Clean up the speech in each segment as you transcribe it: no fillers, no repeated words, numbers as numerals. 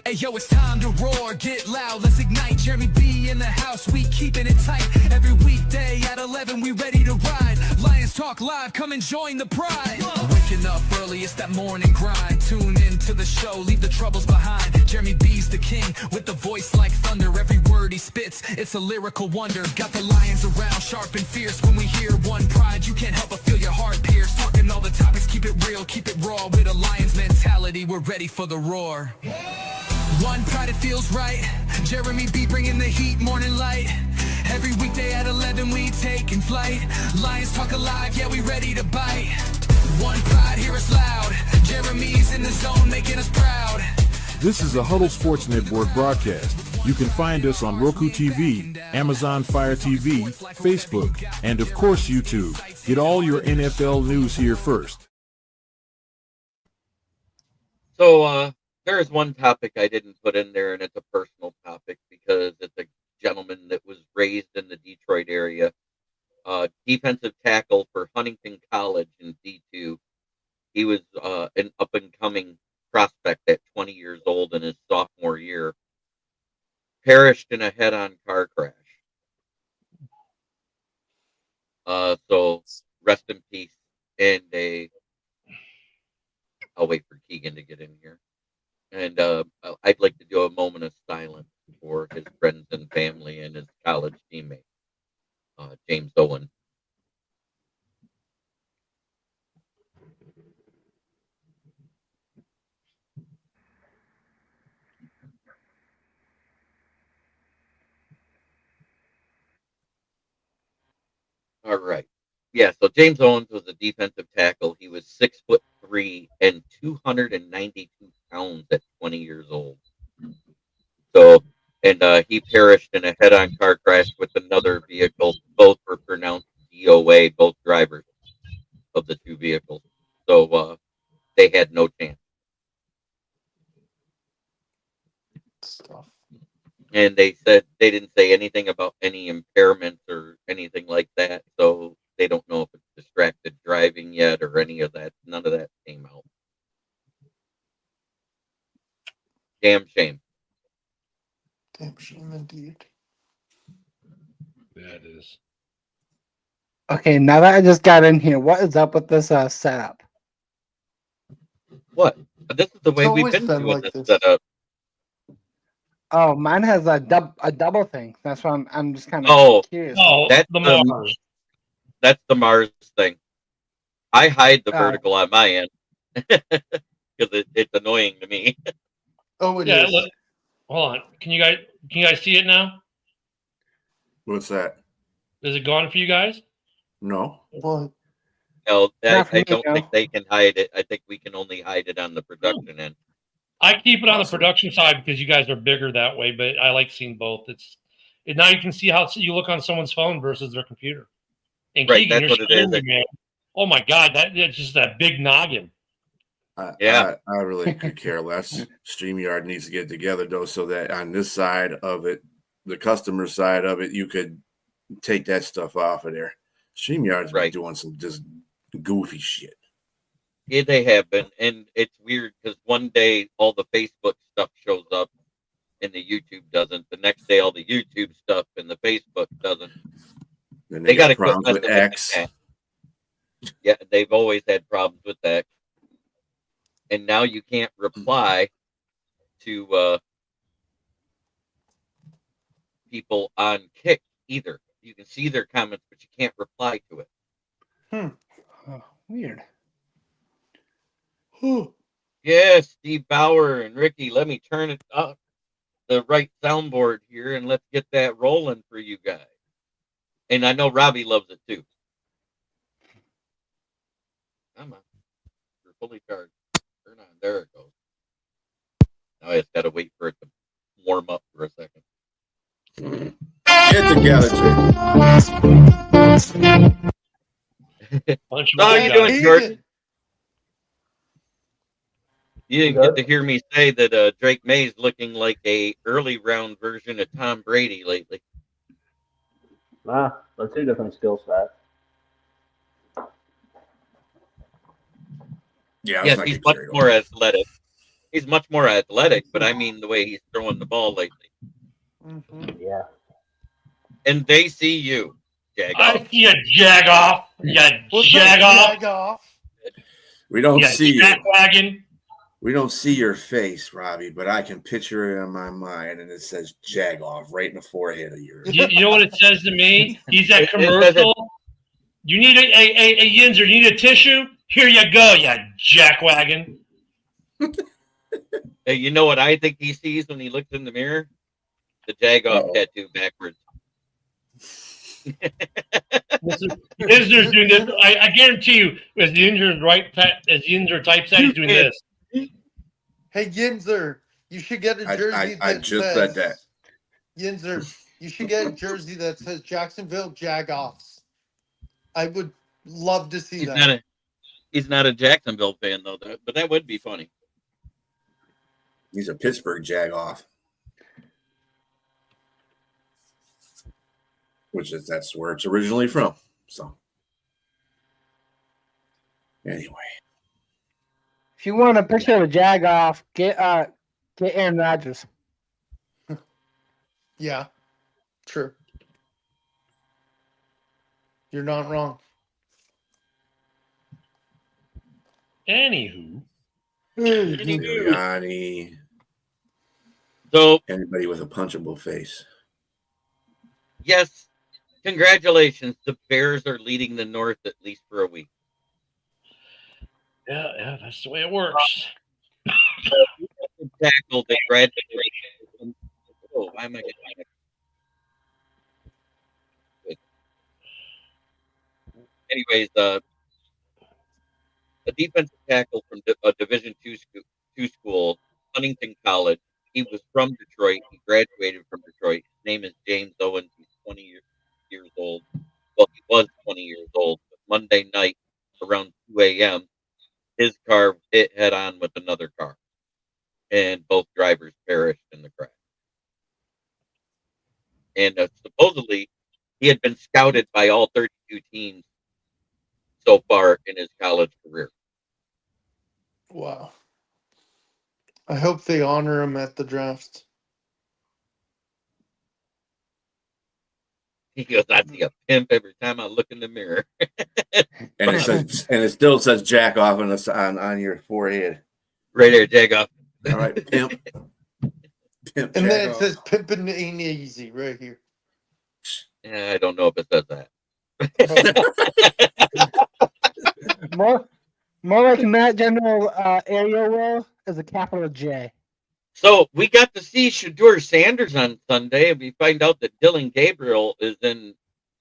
Hey yo, it's time to roar, get loud, let's ignite. Jeremy B in the house, we keeping it tight. Every weekday at 11, we ready to ride. Lions Talk Live, come and join the pride. Waking up early, it's that morning grind. Tune in to the show, leave the troubles behind. Jeremy B's the king, with the voice like thunder. Every word he spits, it's a lyrical wonder. Got the lions around, sharp and fierce. When we hear one pride, you can't help but feel your heart pierce. Talking all the topics, keep it real, keep it raw. With a lion's mentality, we're ready for the roar. One pride, it feels right. Jeremy B bringing the heat, morning light. Every weekday at 11, we taking flight. Lions Talk Alive, yeah, we ready to bite. One pride, hear us loud. Jeremy's in the zone, making us proud. This is a Huddle Sports Network broadcast. You can find us on Roku TV, Amazon Fire TV, Facebook, and of course YouTube. Get all your NFL news here first. So, there's one topic I didn't put in there, and it's a personal topic because it's a gentleman that was raised in the Detroit area. Defensive tackle for Huntington College in D2. He was an up-and-coming prospect at 20 years old in his sophomore year. Perished in a head-on car crash. So, rest in peace. And I'll wait for Keegan to get in here. And I'd like to do a moment of silence for his friends and family and his college teammate, James Owen. All right. Yeah, so James Owens was a defensive tackle. He was 6'3" and 292 pounds at 20 years old. So, and he perished in a head-on car crash with another vehicle. Both were pronounced DOA, both drivers of the two vehicles. So they had no chance. Stuff. And they said they didn't say anything about any impairments or anything like that. So they don't know if it's distracted driving yet or any of that. None of that came out. Damn shame. Damn shame indeed. That is. Okay, now that I just got in here, what is up with this setup? What? This is the way It's we've always been been doing like this this. setup. Oh, mine has a double thing. That's why I'm just kind of Oh, curious. Oh, That's the the- Mars. That's the Mars thing. I hide the Oh. vertical on my end because it's annoying to me. Oh, it Yeah, is. look. Hold on. Can you guys see it now? What's that? Is it gone for you guys? No. What? No, Not for I me, don't no. think they can hide it. I think we can only hide it on the production end. I keep it on the Awesome. production side because you guys are bigger that way, but I like seeing both. Now you can see how you look on someone's phone versus their computer. And Right, Keegan, that's you're what it is. scary, man. Oh my God, that's just that big noggin. Yeah. I really could care less. StreamYard needs to get together, though, so that on this side of it, the customer side of it, you could take that stuff off of there. StreamYard's been Right. doing some just goofy shit. Yeah, they have been, and it's weird because one day all the Facebook stuff shows up and the YouTube doesn't. The next day all the YouTube stuff and the Facebook doesn't. Then They got to quit problems with messing with X. that. Yeah, they've always had problems with that. And now you can't reply to people on Kick either. You can see their comments, but you can't reply to it. Oh, weird. Yes, Steve Bauer and Ricky, let me turn it up the right soundboard here and let's get that rolling for you guys. And I know Robbie loves it too. Come on. You're fully charged. Turn on. There it goes. Now I just got to wait for it to warm up for a second. Get together, Jay. Bunch of How old you guys. doing, Jordan? You didn't get to hear me say that Drake May's looking like a early round version of Tom Brady lately. Nah, they're two different skill sets. Yeah, Yes, he's much more athletic. He's much more athletic, but I mean the way he's throwing the ball lately. Mm-hmm. Yeah. And they see you, I Jagoff. see a jag off. You What's jag that? off. Jag off. We don't You see jack you. wagon. We don't see your face, Robbie, but I can picture it in my mind, and it says "Jagoff" right in the forehead of yours. You know what it says to me? He's that It says commercial. You need a Yinzer. You need a tissue? Here you go, you jackwagon. Hey, you know what I think he sees when he looks in the mirror? The Jagoff Uh-oh. tattoo backwards. Yinzer's doing this. I guarantee you, as the Yinzer types that, he's doing this. Hey Yinzer, you should get a jersey I that just says said that. Yinzer, you should get a jersey that says Jacksonville Jagoffs. I would love to see that. He's not a Jacksonville fan though, but that would be funny. He's a Pittsburgh Jagoff, that's where it's originally from. So anyway, If you want a picture of a jag off, get Aaron Rodgers. Yeah, true. You're not wrong. Anywho, Giuliani, So anybody with a punchable face. yes, congratulations. The Bears are leading the North at least for a week. yeah, that's the way it works. Tackle that graduated. Oh, why am I getting anyways, a defensive tackle from a Division two school, Huntington College. He was from Detroit. He graduated from Detroit. His name is James Owens. He's 20 years old. Well, he was 20 years old. But Monday night around 2 a.m., his car hit head on with another car, and both drivers perished in the crash. And supposedly, he had been scouted by all 32 teams so far in his college career. Wow. I hope they honor him at the draft. He goes, I see a pimp every time I look in the mirror. And it still says "Jack off" on your forehead. Right there, Jagoff. All right, pimp. And then it says pimpin' ain't easy right here. Yeah, I don't know if it says that. More like Matt General Ariel will is a capital J. So we got to see Shadeur Sanders on Sunday, and we find out that Dylan Gabriel is in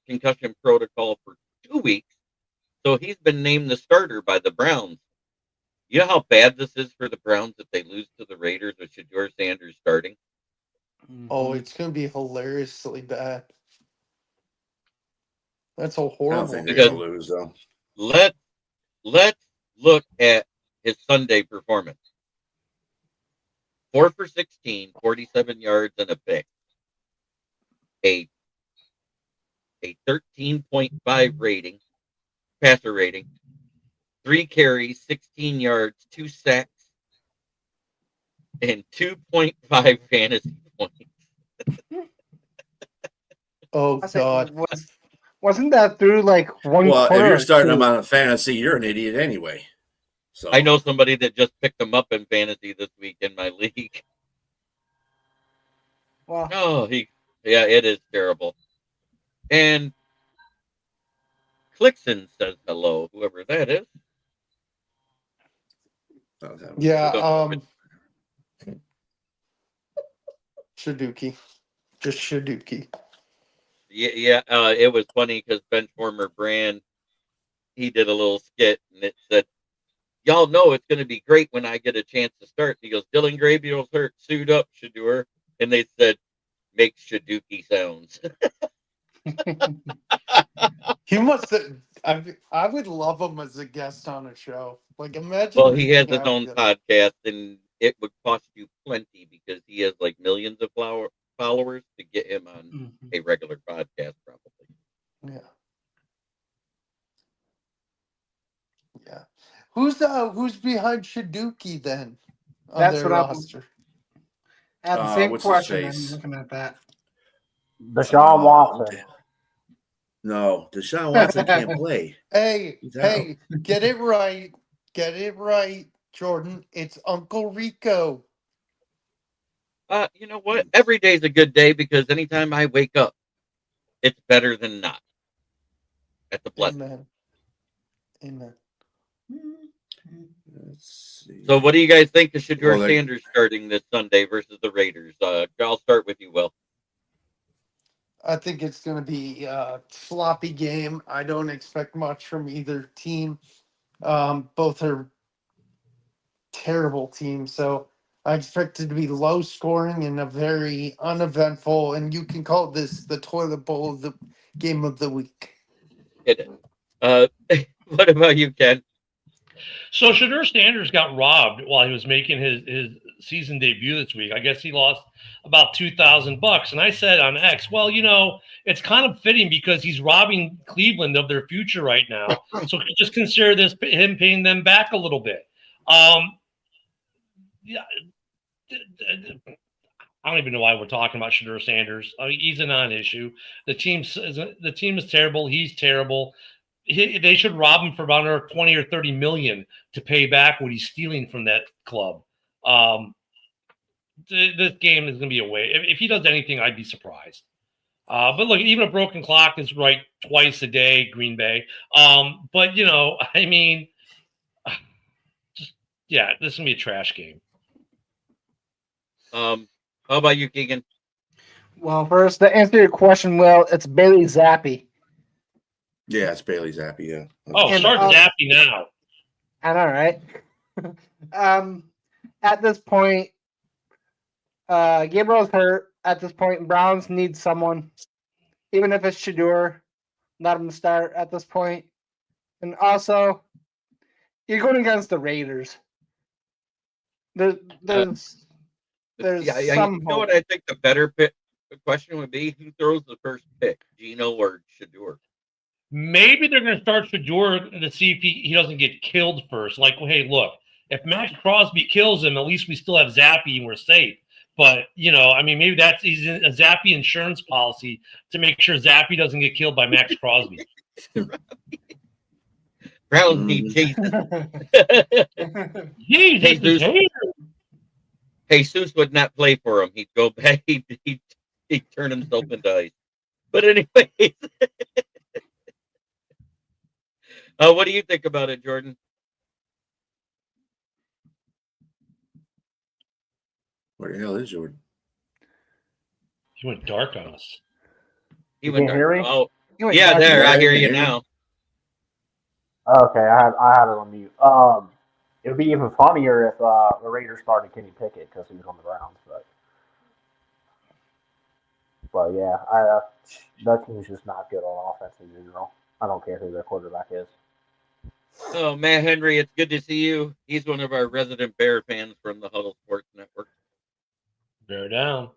concussion protocol for 2 weeks. So he's been named the starter by the Browns. You know how bad this is for the Browns if they lose to the Raiders with Shadeur Sanders starting? Oh, it's going to be hilariously bad. That's a I don't horrible think they're Because- going to lose, though. Let's look at his Sunday performance. 4 for 16, 47 yards and a pick. A 13.5 rating, passer rating. 3 carries, 16 yards, 2 sacks, and 2.5 fantasy points. Oh, God. Wasn't that through like one Well, if quarter? you're or starting two? them on a fantasy, you're an idiot anyway. So I know somebody that just picked him up in fantasy this week in my league. Well, Oh, it is terrible. And Clixon says hello, whoever that is. Yeah, Shaduki. Just Shaduki. Yeah, it was funny because Benchwarmer Brand, he did a little skit and it said, y'all know it's going to be great when I get a chance to start. He goes, Dylan Gabriel's hurt, suit up, Shadeur. And they said, make Shaduki sounds. He must have. I would love him as a guest on a show. Like, imagine. Well, he has his having own it. podcast and it would cost you plenty because he has like millions of followers to get him on a regular podcast, probably. Yeah. Yeah. Who's behind Shaduki then? on That's their what I'm. roster. I had the same what's his question. I'm face? looking at that. Deshaun Watson. No, Deshaun Watson can't play. Hey, He's out. hey, get it right. Get it right, Jordan. It's Uncle Rico. You know what? Every day's a good day because anytime I wake up, it's better than not. That's a blessing. Amen. Amen. Let's see. So, what do you guys think of Shadeur Well, they- Sanders starting this Sunday versus the Raiders? I'll start with you, Will. I think it's going to be a sloppy game. I don't expect much from either team. Both are terrible teams, so I expect it to be low scoring and a very uneventful. And you can call this the toilet bowl of the game of the week. What about you, Ken? So Shadeur Sanders got robbed while he was making his season debut this week. I guess he lost about $2,000. And I said on X, well, it's kind of fitting because he's robbing Cleveland of their future right now. So just consider this him paying them back a little bit. Yeah, I don't even know why we're talking about Shadeur Sanders. I mean, he's a non-issue. The team is terrible. He's terrible. They should rob him for about another 20 or 30 million to pay back what he's stealing from that club. This game is going to be a way. If he does anything, I'd be surprised. But look, even a broken clock is right twice a day, Green Bay. But I mean, this is going to be a trash game. How about you, Keegan? Well, first, to answer your question, Will, it's Bailey Zappi. Yeah, it's Bailey Zappi. Yeah. Oh, And, start Zappy now. I know, right? At this point, Gabriel's hurt. At this point, Browns need someone, even if it's Shadeur. Let him start at this point. And also, you're going against the Raiders. There's some you know what I think the better question would be? Who throws the first pick, Gino or Shadeur? Maybe they're going to start Shadeur to see if he doesn't get killed first. Like, well, hey, look, if Max Crosby kills him, at least we still have Zappy and we're safe. But, I mean, maybe that's a Zappy insurance policy to make sure Zappy doesn't get killed by Max Crosby. Browns need Jesus. Jesus, Jesus would not play for him. He'd go back. He'd turn himself into ice. But anyways, what do you think about it, Jordan? Where the hell is Jordan? He went dark on us. He You went can't hear me? Oh, You ain't yeah, talking there. about I it. hear you now. Okay, I had it on mute. It would be even funnier if the Raiders started Kenny Pickett because he was on the Browns, but yeah, that team's just not good on offense as usual. I don't care who their quarterback is. Oh, Matt Henry, it's good to see you. He's one of our resident Bear fans from the Huddle Sports Network. Bear down.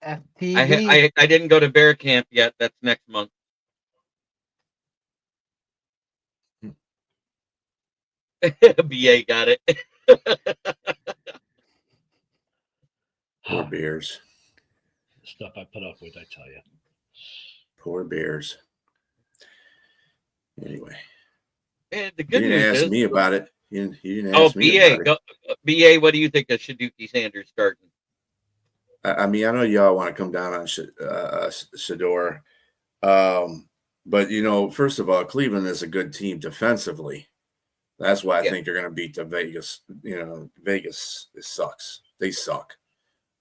FTV. I didn't go to Bear Camp yet. That's next month. BA got it. Poor Bears. The stuff I put up with, I tell you. Poor Bears. Anyway. And the You good didn't news ask is, me about it. You didn't ask me BA, about it. BA, what do you think of Shadeur Sanders starting? I mean, I know y'all want to come down on Shadeur. But, first of all, Cleveland is a good team defensively. That's why I think they're going to beat the Vegas. Vegas, it sucks. They suck.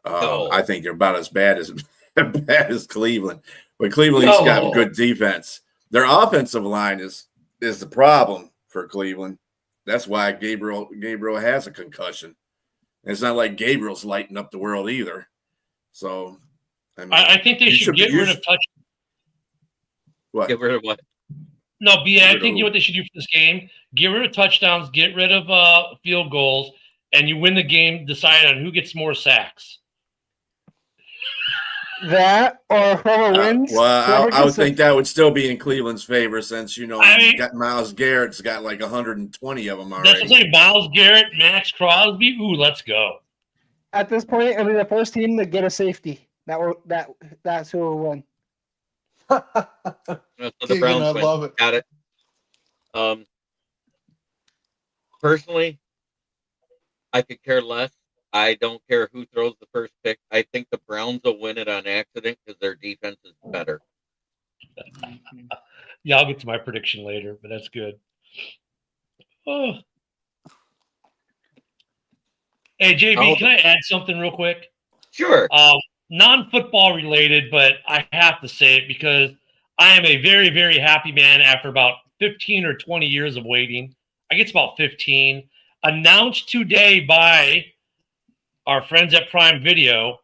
I think they're about as bad as Cleveland. But Cleveland's got good defense. Their offensive line is the problem for Cleveland. That's why Gabriel has a concussion. And it's not like Gabriel's lighting up the world either. So, I think they should get rid of touch. What? Get rid of what? No, BA, I think what they should do for this game, get rid of touchdowns, get rid of field goals, and you win the game, decide on who gets more sacks. That or whoever wins. Well, I would gets think that would still be in Cleveland's favor since, you mean, got Myles Garrett's got like 120 of them That's what I'm already. saying. Miles Garrett, Max Crosby. Ooh, let's go. At this point, it'll be the first team to get a safety. That's who will win. So the Browns I win. love it. Got it. Personally, I could care less. I don't care who throws the first pick. I think the Browns will win it on accident because their defense is better. Yeah, I'll get to my prediction later, but that's good. Oh. Hey, JB, can I add something real quick? Sure. Non-football related, but I have to say it because I am a very, very happy man after about 15 or 20 years of waiting. I guess about 15. Announced today by our friends at Prime Video.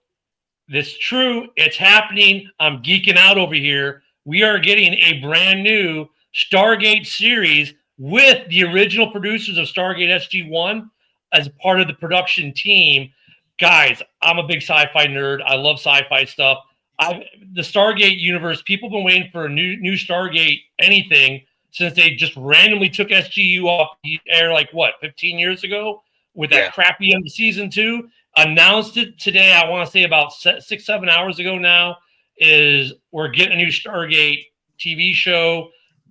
This true. It's happening. I'm geeking out over here. We are getting a brand new Stargate series with the original producers of Stargate SG-1 as part of the production team. Guys, I'm a big sci-fi nerd. I love sci-fi stuff. The Stargate universe, people have been waiting for a new Stargate anything since they just randomly took SGU off the air, 15 years ago with that crappy end of season 2. Announced it today, I want to say about 6-7 hours ago now, is we're getting a new Stargate TV show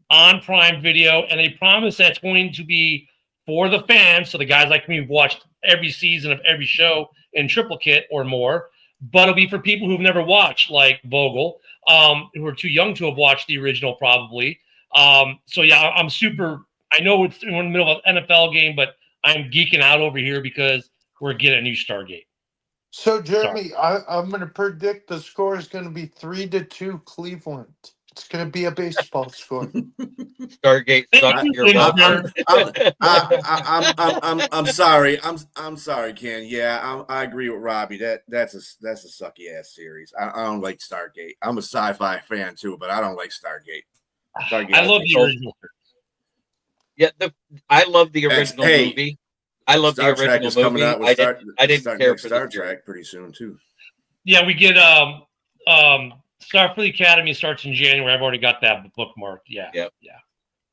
on Prime Video, and they promise that's going to be for the fans, so the guys like me who've watched every season of every show in triplicate or more, but it'll be for people who've never watched, like Vogel, who are too young to have watched the original probably. So yeah, I'm super, I know we're in the middle of an NFL game, but I'm geeking out over here because we're getting a new Stargate. So Jeremy, I'm going to predict the score is going to be 3-2 Cleveland. It's going to be a baseball score. Stargate sucks your I'm sorry. I'm sorry, Ken. Yeah, I agree with Robbie. That's a sucky ass series. I don't like Stargate. I'm a sci-fi fan too, but I don't like Stargate. I love the original. Yeah, I love the original movie. I love Star the original Trek is movie. coming out with I didn't care for Star the Trek pretty soon too. Yeah, we get Starfleet Academy starts in January. I've already got that bookmarked. Yeah. Yep. Yeah.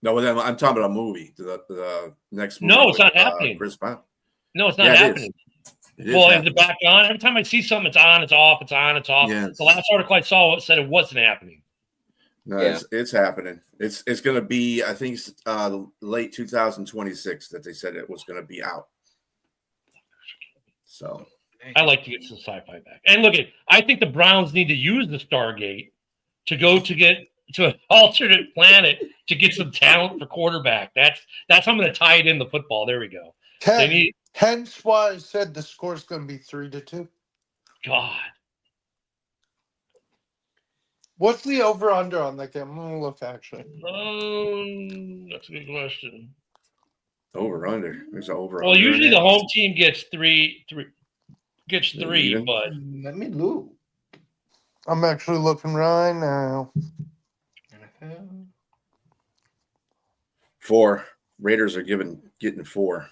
No, well, then I'm talking about a movie. The next movie. No, it's not happening. Chris Brown. No, it's not happening. Is it back on? Every time I see something, it's on, it's off, it's on, it's off. Yes. The last article I saw said it wasn't happening. No, it's happening. It's going to be, I think, late 2026 that they said it was going to be out. So I like to get some sci-fi back. And look, I think the Browns need to use the Stargate to go to get to an alternate planet to get some talent for quarterback. That's how I'm going to tie it into football. There we go. Hence why I said the score's going to be 3-2. God. What's the over-under on that game? I'm going to look, actually. That's a good question. Over-under. There's an over-under. Well, usually the home team gets three, but let me look. I'm actually looking right now. 4. Raiders are getting 4.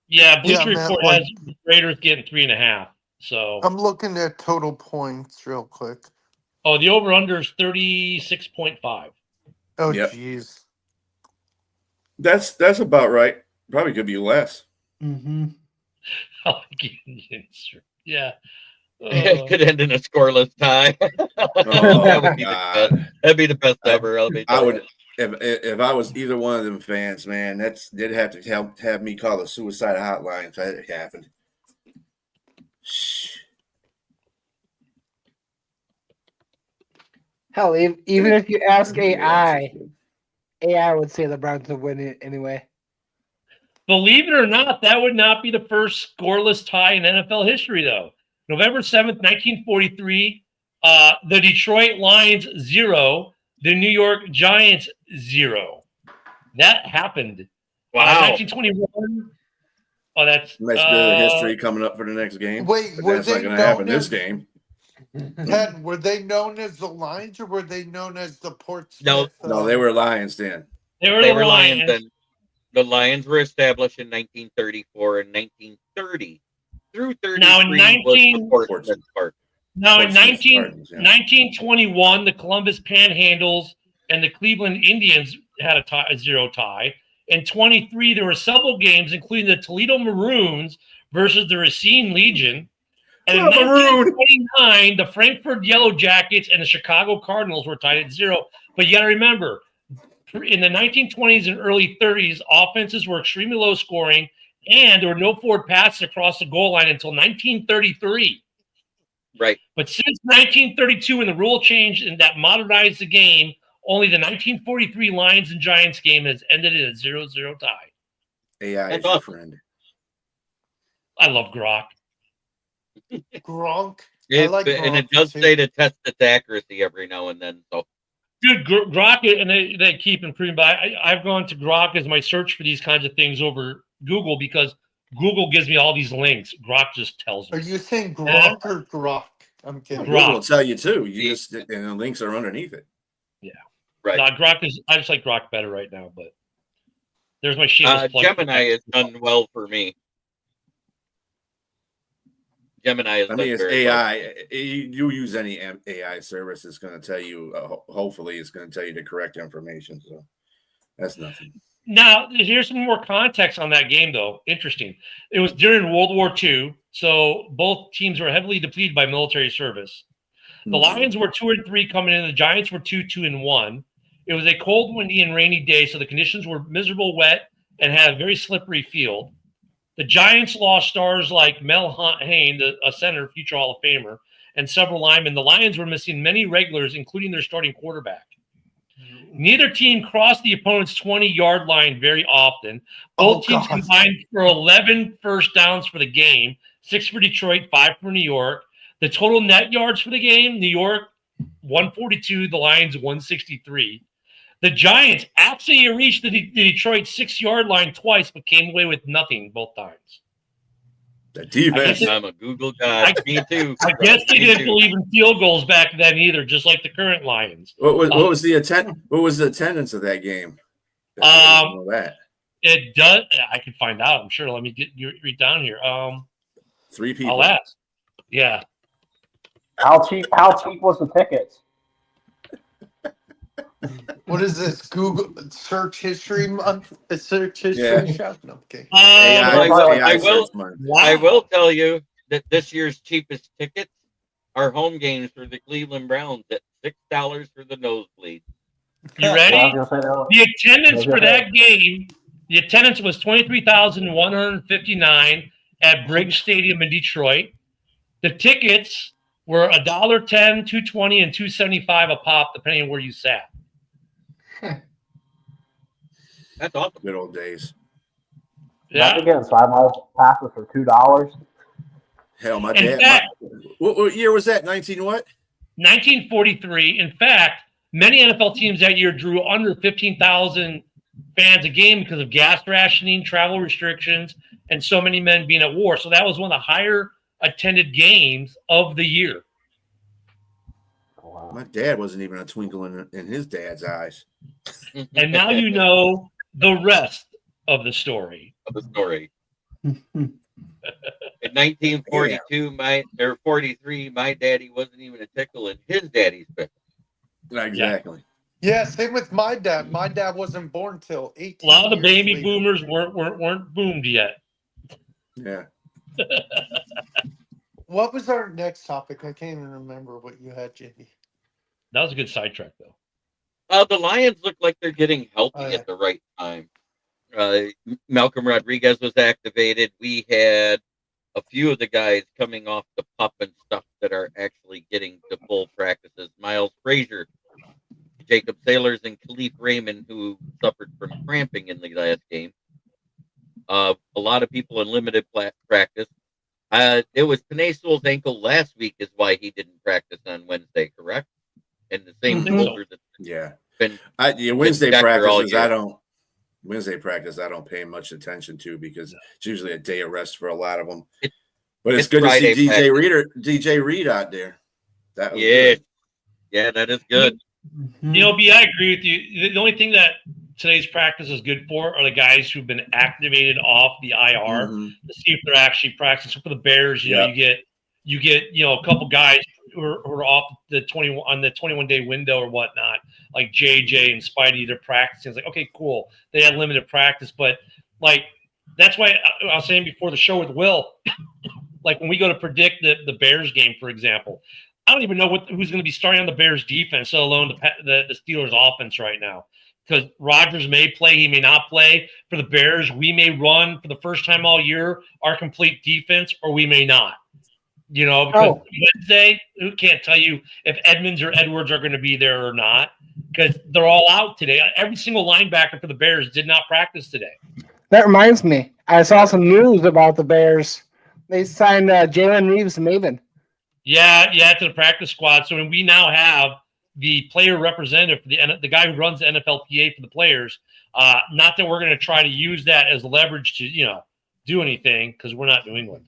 Yeah, Bleacher Report has Raiders getting 3.5. So I'm looking at total points real quick. Oh, the over-under is 36.5. Oh, jeez. That's about right. Probably could be less. Mm-hmm. Yeah. It could end in a scoreless tie. That would be that'd be the best ever. I would, if I was either one of them fans, man. They'd have to have me call the suicide hotline if that happened. Hell, even if you ask AI would say the Browns would win it anyway. Believe it or not, that would not be the first scoreless tie in NFL history, though. November 7th, 1943, the Detroit Lions 0, the New York Giants 0. That happened. Wow. 1921. Oh, that's nice bit of history coming up for the next game. Wait, that's not going to happen this game. Ted, were they known as the Lions or were they known as the Portsmouth? No, they were Lions then. They were Lions then. The Lions were established in 1934 and 1930 through 33. Now in Now, in 1921, yeah. the Columbus Panhandles and the Cleveland Indians had a 0 tie. In 23, there were several games, including the Toledo Maroons versus the Racine Legion. And in 1929, the Frankfurt Yellow Jackets and the Chicago Cardinals were tied at 0. But you got to remember, in the 1920s and early 30s, offenses were extremely low scoring, and there were no forward passes across the goal line until 1933. Right. But since 1932, when the rule changed and that modernized the game, only the 1943 Lions and Giants game has ended in a 0-0 tie. AI is your friend. I love Grok. Gronk. It, I like Gronk and it does too. say to test its accuracy every now and then. So, dude, Grok, and they keep improving. But I've gone to Grok as my search for these kinds of things over Google because Google gives me all these links. Grok just tells me. Are you saying Gronk or Grok? I'm kidding. Google will tell you too. You just and the links are underneath it. Yeah, right. No, Grok is. I just like Grok better right now. But there's my shameless plug. Gemini has done well for me. Gemini is. I mean, it's AI. Well. You use any AI service, it's going to tell you. Hopefully, it's going to tell you the correct information. So that's nothing. Now, here's some more context on that game, though. Interesting. It was during World War II, so both teams were heavily depleted by military service. The Lions were 2-3 coming in. The Giants were 2-1. It was a cold, windy, and rainy day, so the conditions were miserable, wet, and had a very slippery field. The Giants lost stars like Mel Hayne, a center, future Hall of Famer, and several linemen. The Lions were missing many regulars, including their starting quarterback. Neither team crossed the opponent's 20-yard line very often. Both teams combined for 11 first downs for the game, 6 for Detroit, 5 for New York. The total net yards for the game, New York, 142, the Lions, 163. The Giants actually reached the Detroit 6-yard line twice, but came away with nothing both times. The defense. I'm a Google guy. Me too. I guess they didn't believe in field goals back then either, just like the current Lions. What was the attendance of that game? It does. I can find out. I'm sure. Let me read down here. 3 people. I'll ask. Yeah. How cheap was the tickets? What is this? Google search history month? A search history shop? No, okay. I will tell you that this year's cheapest tickets are home games for the Cleveland Browns at $6 for the nosebleed. You ready? The attendance for that game, the attendance was 23,159 at Briggs Stadium in Detroit. The tickets were $1.10, $2.20, and $2.75 a pop, depending on where you sat. That's awesome. Good old days. Yeah. Again, sideline passes for $2. Hell, my dad. What year was that? 19 what? 1943. In fact, many NFL teams that year drew under 15,000 fans a game because of gas rationing, travel restrictions, and so many men being at war. So that was one of the higher attended games of the year. My dad wasn't even a twinkle in his dad's eyes. And now you know the rest of the story. In 1942, 43, my daddy wasn't even a tickle in his daddy's pickle. Exactly. Yeah, same with my dad. My dad wasn't born till 18. A lot of the baby boomers weren't boomed yet. Yeah. What was our next topic? I can't even remember what you had, JD. That was a good sidetrack, though. The Lions look like they're getting healthy at the right time. Malcolm Rodriguez was activated. We had a few of the guys coming off the pup and stuff that are actually getting to full practices. Miles Frazier, Jacob Sailors, and Khalif Raymond, who suffered from cramping in the last game. A lot of people in limited practice. It was Penei Sewell's ankle last week is why he didn't practice on Wednesday, correct? And the same shoulder that's been Wednesday practices Wednesday practice I don't pay much attention to because it's usually a day of rest for a lot of them. But it's good Friday to see DJ Reed out there. That was good. Yeah, that is good. You know, B, I agree with you. The only thing that today's practice is good for are the guys who've been activated off the IR to see if they're actually practicing. So for the Bears, you know, you get a couple guys who are off the 21-day window or whatnot, like JJ and Spidey, they're practicing. It's like, okay, cool. They had limited practice, but like that's why I was saying before the show with Will, like when we go to predict the Bears game, for example, I don't even know who's going to be starting on the Bears defense, let alone the Steelers offense right now. Because Rodgers may play, he may not play. For the Bears, we may run for the first time all year our complete defense, or we may not. You know, because Wednesday, who can't tell you if Edmonds or Edwards are going to be there or not? Because they're all out today. Every single linebacker for the Bears did not practice today. That reminds me. I saw some news about the Bears. They signed Jalen Reeves-Maven. Yeah, to the practice squad. So we now have the player representative, the guy who runs the NFLPA for the players. Not that we're going to try to use that as leverage to, do anything, because we're not New England.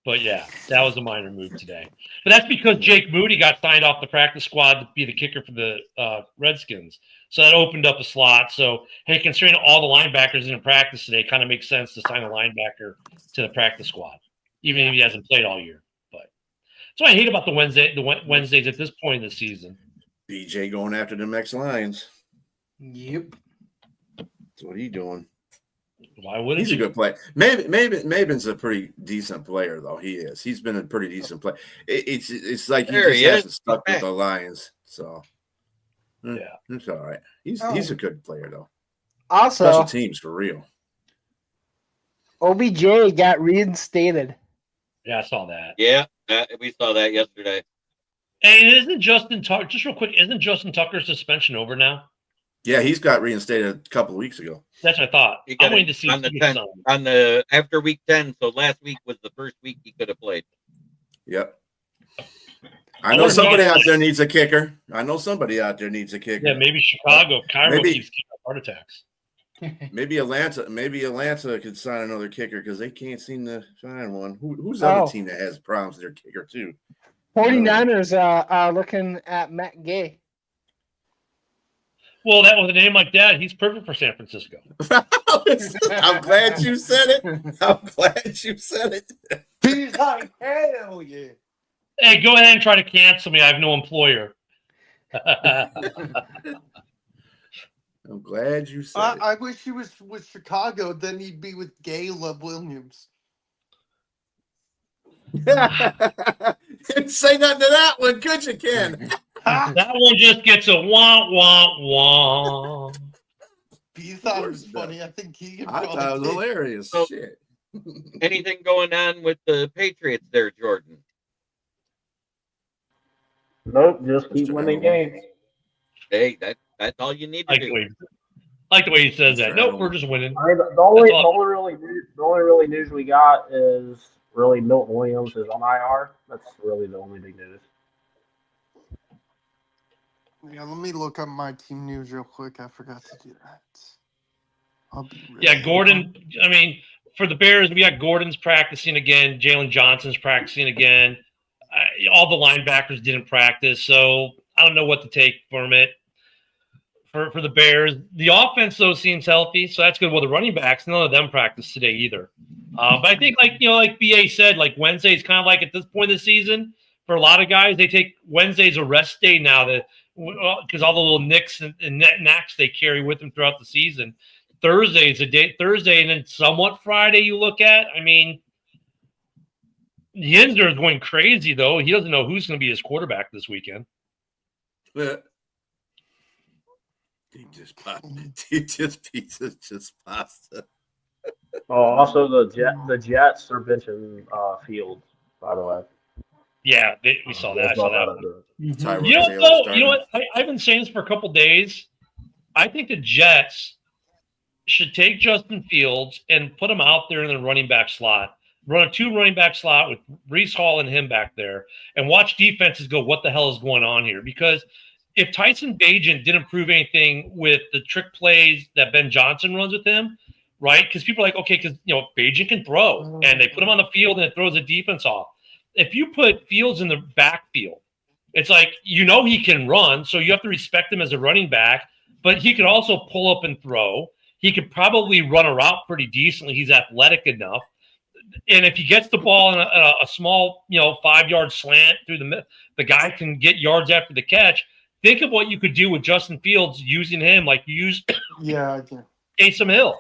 But yeah, that was a minor move today. But that's because Jake Moody got signed off the practice squad to be the kicker for the Redskins. So that opened up a slot. So, hey, considering all the linebackers in practice today, it kind of makes sense to sign a linebacker to the practice squad, even if he hasn't played all year. But that's what I hate about the Wednesdays at this point in the season. BJ going after the Mex Lions. Yep. That's what he doing. Why would he's a good player? Maven's a pretty decent player, though. He is. He's been a pretty decent player. It's like he just hasn't stuck with the Lions. So yeah, it's all right. He's a good player, though. Also, special teams for real. OBJ got reinstated. Yeah, I saw that. Yeah, we saw that yesterday. And isn't Justin Tucker, just real quick, isn't Justin Tucker's suspension over now? Yeah, he's got reinstated a couple of weeks ago. That's what I thought. I'm waiting to see on the after week 10. So last week was the first week he could have played. Yep. I know somebody out there needs a kicker. Yeah, maybe Chicago. Cairo keeps getting heart attacks. Maybe Atlanta could sign another kicker because they can't seem to find one. Who's the other team that has problems with their kicker too? 49ers are looking at Matt Gay. Well, that with a name like that, he's perfect for San Francisco. I'm glad you said it. He's like, hell yeah. Hey, go ahead and try to cancel me. I have no employer. I'm glad you said it. I wish he was with Chicago. Then he'd be with Caleb Williams. Say nothing to that one, could you, Ken? That one just gets a wah, wah, wah. You thought it was funny. I think I thought it was hilarious. So, shit. Anything going on with the Patriots there, Jordan? Nope, just keep winning games. Hey, that's all you need to do. Like the way he says that. Nope, we're just winning. I mean, the only really news we got is really Milton Williams is on IR. That's really the only big news. Yeah, let me look up my team news real quick. I forgot to do that. Gordon. I mean, for the Bears, we got Gordon's practicing again. Jalen Johnson's practicing again. All the linebackers didn't practice, so I don't know what to take from it. For the Bears, the offense though seems healthy, so that's good. Well, the running backs, none of them practiced today either. But I think, like BA said, like Wednesday is kind of like at this point of the season for a lot of guys, they take Wednesday's a rest day now because all the little nicks and knacks they carry with them throughout the season. Thursday is a day, and then somewhat Friday you look at. I mean, Yinzer is going crazy though. He doesn't know who's going to be his quarterback this weekend. He just pasta. Oh, also the Jets are benching Fields, by the way. Yeah, we saw that. I saw that. You know what? I've been saying this for a couple days. I think the Jets should take Justin Fields and put him out there in the running back slot. Run a 2 running back slot with Breece Hall and him back there, and watch defenses go, what the hell is going on here? Because if Tyson Bagent didn't prove anything with the trick plays that Ben Johnson runs with him, right? Because people are like, okay, because Bagent can throw, and they put him on the field and it throws the defense off. If you put Fields in the backfield, it's like he can run, so you have to respect him as a running back, but he could also pull up and throw. He could probably run a route pretty decently. He's athletic enough. And if he gets the ball in a small, 5-yard slant through the guy can get yards after the catch. Think of what you could do with Justin Fields using him like you used Yeah, I can. Taysom Hill.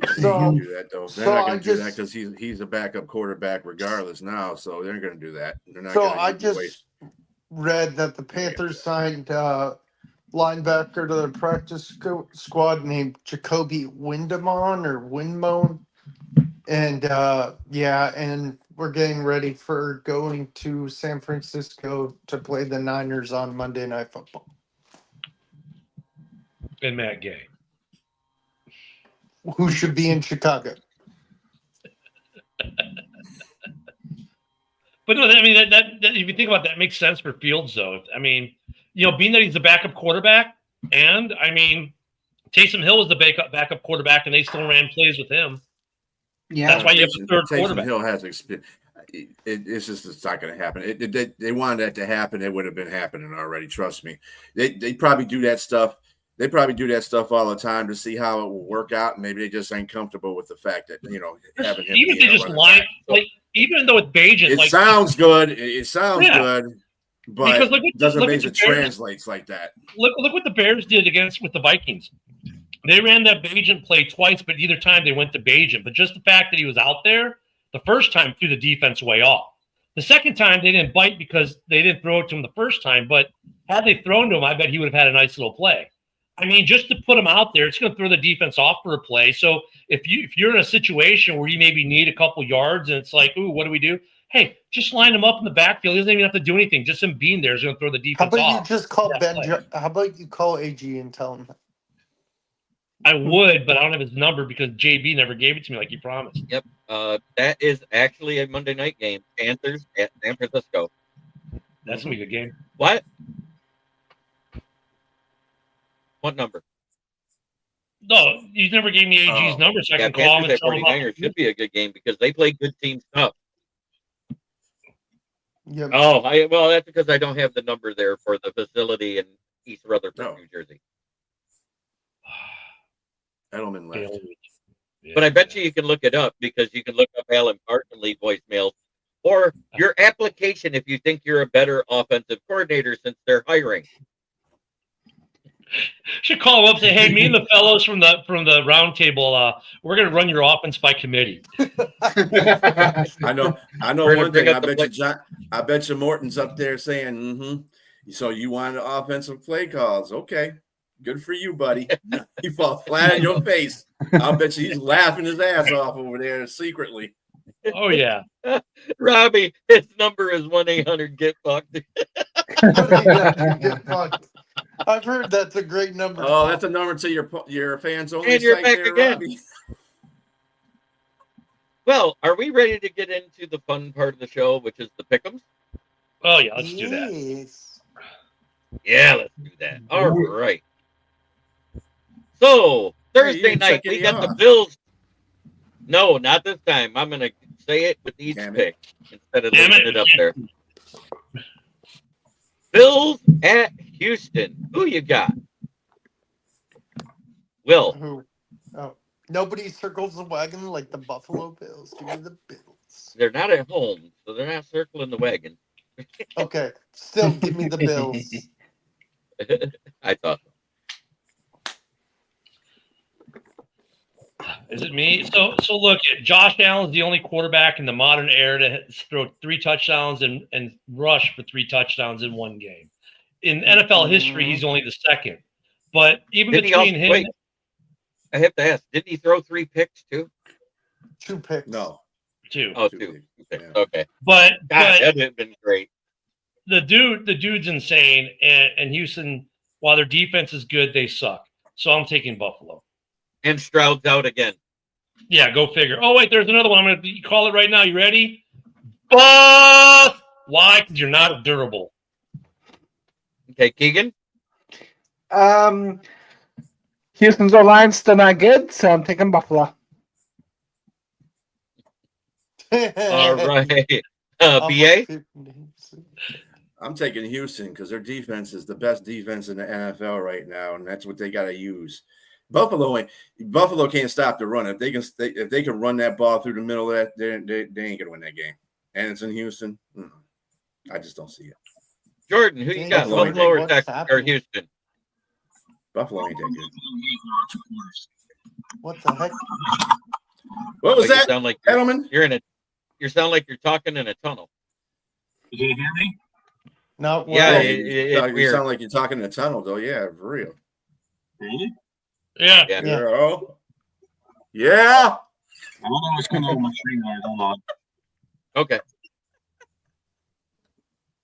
Yeah, they So- can't do that though. They're so not I going to do that just- because he's a backup quarterback regardless now. So they're going to do that. They're not. So gonna I give away- just read that the Panthers signed linebacker to their practice squad named Jacoby Windmon. And and we're getting ready for going to San Francisco to play the Niners on Monday Night Football. And Matt Gay. Who should be in Chicago? But no, I mean that if you think about that, it makes sense for Fields though. I mean, being that he's a backup quarterback, and I mean, Taysom Hill was the backup quarterback, and they still ran plays with him. Yeah, That's why you have a third Taysom quarterback. Hill has experience. It's not going to happen. They wanted that to happen. It would have been happening already. Trust me. They probably do that stuff. They probably do that stuff all the time to see how it will work out. And maybe they just ain't comfortable with the fact that having him. Even if they just line like, even though it's Bajan, It like sounds good. It sounds Yeah. good, but Because look it doesn't look mean at the it Bears. translates like that. look what the Bears did with the Vikings. They ran that Bajan play twice, but either time they went to Bajan. But just the fact that he was out there, the first time threw the defense way off. The second time they didn't bite because they didn't throw it to him the first time. But had they thrown to him, I bet he would have had a nice little play. I mean, just to put him out there, it's going to throw the defense off for a play. So if you're in a situation where you maybe need a couple yards and it's like, ooh, what do we do? Hey, just line him up in the backfield. He doesn't even have to do anything. Just him being there is going to throw the How defense about off. you just call Yeah, Ben? play. How about you call AG and tell him? I would, but I don't have his number because JB never gave it to me like he promised. Yep. That is actually a Monday night game. Panthers at San Francisco. That's going to be a good game. What? What number? No, you never gave me AG's number, so I Yeah, can call him Panthers and at tell him about 49ers should be a good game because they play good team stuff. Yep. Oh, well, that's because I don't have the number there for the facility in East Rutherford, No. New Jersey. Edelman left. But I bet you can look it up because you can look up Alan Park and leave voicemails or your application if you think you're a better offensive coordinator since they're hiring. Should call him up and say, hey, me and the fellows from the roundtable, we're going to run your offense by committee. I know We're gonna one bring thing. up I bet you Morton's up there saying, mm-hmm. So you wanted offensive play calls. Okay. Good for you, buddy. You fall flat on your face. I'll bet you he's laughing his ass off over there secretly. Oh, yeah. Robbie, his number is 1-800-GET-FUCKED. Get fucked. I've heard that's a great number. to Oh, call. that's a number to your fans only And you're site back there, again. Robbie. Well, are we ready to get into the fun part of the show, which is the pick'ems? Oh, yeah, let's do that. Yes. Yeah, let's do that. All right. So, Thursday didn't night, check we any got the off. Bills. No, not this time. I'm going to say it with each Damn pick instead of Damn leaving it. it up there. Bills at Houston. Who you got? Will. Who? Oh, nobody circles the wagon like the Buffalo Bills. Give me the Bills. They're not at home, so they're not circling the wagon. Okay, still give me the Bills. I thought so. Is it me? So look, Josh Allen's the only quarterback in the modern era to throw 3 touchdowns and rush for 3 touchdowns in one game. In NFL history, he's only the second. But even Didn't he between also- him, wait. I have to ask, didn't he throw 3 picks too? 2 picks. No. too. Oh, Two 2 picks. picks. Yeah. Okay. But God, that would have been great. the dude's insane, and Houston, while their defense is good, they suck. So I'm taking Buffalo. And Stroud's out again. Yeah, go figure. Oh wait, there's another one. I'm gonna call it right now. You ready? Buff. Why? Because you're not durable. Okay, Keegan. Houston's O-line's still not good, so I'm taking Buffalo. All right. Um, BA. I'm taking Houston because their defense is the best defense in the NFL right now, and that's what they got to use. Buffalo can't stop the run. If they can run that ball through the middle of that, they ain't gonna win that game. And it's in Houston. I just don't see it. Jordan, who you got? Buffalo or Texas or Houston? Buffalo ain't that good. What the heck? What was that? Sound like gentlemen? You sound like you're talking in a tunnel. Can you hear me? No. Yeah, you sound like you're talking in a tunnel, though. Yeah, for real. Really? Yeah. Yeah. Yeah. I don't know what's going on with my screen. Hold on. Okay.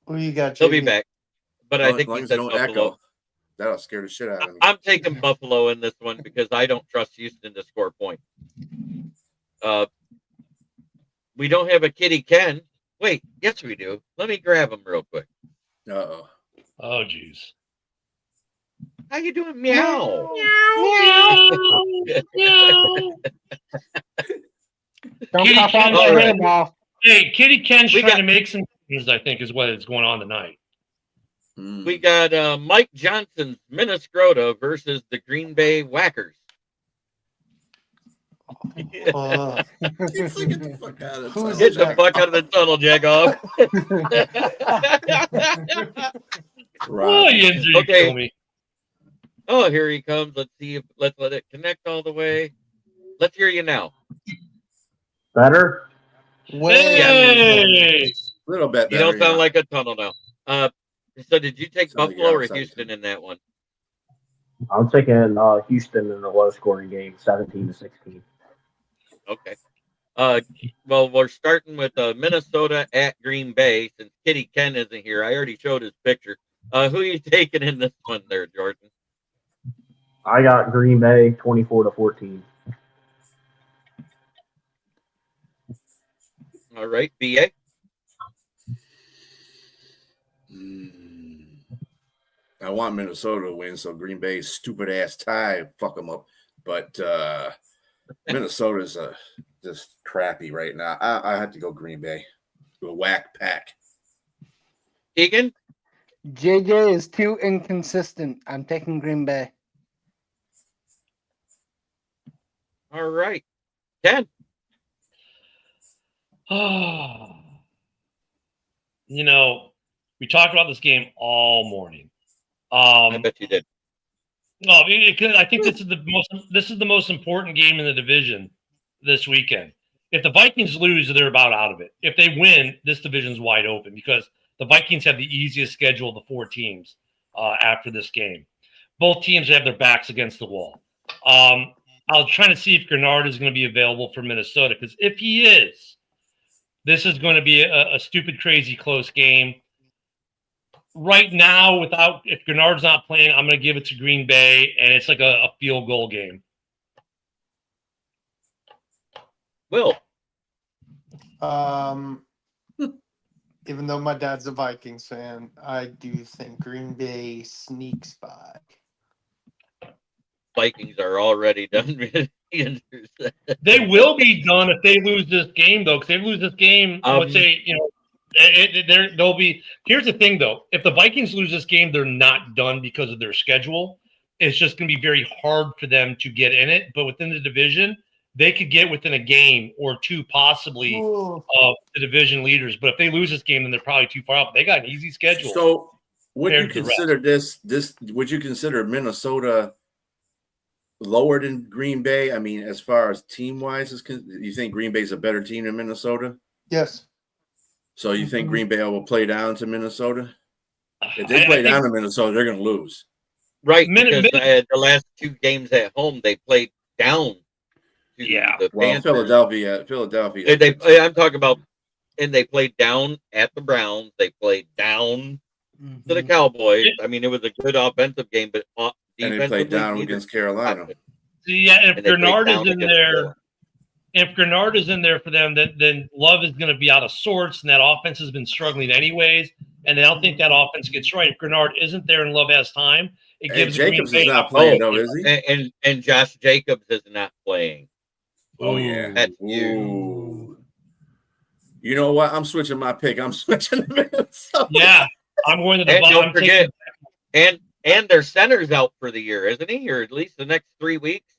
Who you got? He'll be back. But I think he said don't Buffalo. echo. That'll scare the shit out of me. I'm taking Buffalo in this one because I don't trust Houston to score points. We don't have a Kitty Ken. Wait, yes we do. Let me grab him real quick. Uh-oh. Oh, jeez. How you doing? Meow. Don't Kitty cough on Ken- my hand off. Hey, Kitty Ken's We trying got- to make some things, I think, is what is going on tonight. We got Mike Johnson's Minnesota versus the Green Bay Whackers. Get the fuck out of Who's Get the that? fuck out of the tunnel, Jagoff. Oh, you injured Okay. kill me. Oh, here he comes. Let's see if let's let it connect all the way. Let's hear you now. Better? Hey! A little bit You better. don't sound like a tunnel now. So did you take Sound like Buffalo you're or outside. Houston in that one? I'm taking Houston in a low-scoring game, 17-16. Okay. Well, we're starting with Minnesota at Green Bay since Kitty Ken isn't here. I already showed his picture. Who are you taking in this one there, Jordan? I got Green Bay 24-14. All right, BA. I want Minnesota to win, so Green Bay's stupid ass tie fuck them up. But Minnesota's just crappy right now. I have to go Green Bay. A whack pack. Egan? JJ is too inconsistent. I'm taking Green Bay. All right. Ken? You know, we talked about this game all morning. I bet you did. No, because I think this is the most important game in the division this weekend. If the Vikings lose, they're about out of it. If they win, this division's wide open because the Vikings have the easiest schedule of the four teams after this game. Both teams have their backs against the wall. I was trying to see if Gennard is going to be available for Minnesota because if he is, this is going to be a stupid, crazy, close game. Right now, if Gennard's not playing, I'm going to give it to Green Bay, and it's like a field goal game. Will? Even though my dad's a Vikings fan, I do think Green Bay sneaks by. Vikings are already done. They will be done if they lose this game, though. Because they lose this game, let's say, they'll be. Here's the thing, though: if the Vikings lose this game, they're not done because of their schedule. It's just going to be very hard for them to get in it. But within the division, they could get within a game or two, possibly, of the division leaders. But if they lose this game, then they're probably too far out. They got an easy schedule. So, would you compared to the consider this? Would you consider Minnesota lower than Green Bay? I mean, as far as team wise, you think Green Bay's a better team than Minnesota? Yes. So you think Green Bay will play down to Minnesota? If they play down to Minnesota, they're going to lose. Right, because the last two games at home, they played down to the Panthers. Philadelphia. I'm talking about, and they played down at the Browns. They played down to the Cowboys. I mean, it was a good offensive game, but and they played down against Carolina. Yeah, if Gennard is in there, for them, then Love is going to be out of sorts, and that offense has been struggling anyways. And I don't think that offense gets right. If Gennard isn't there and Love has time, it gives Jacobs is not playing, though, is he? And Josh Jacobs is not playing. Oh yeah, that's you. You know what? I'm switching my pick. I'm switching to Minnesota. Yeah, I'm going to the and don't forget, And their center's out for the year, isn't he? Or at least the next 3 weeks.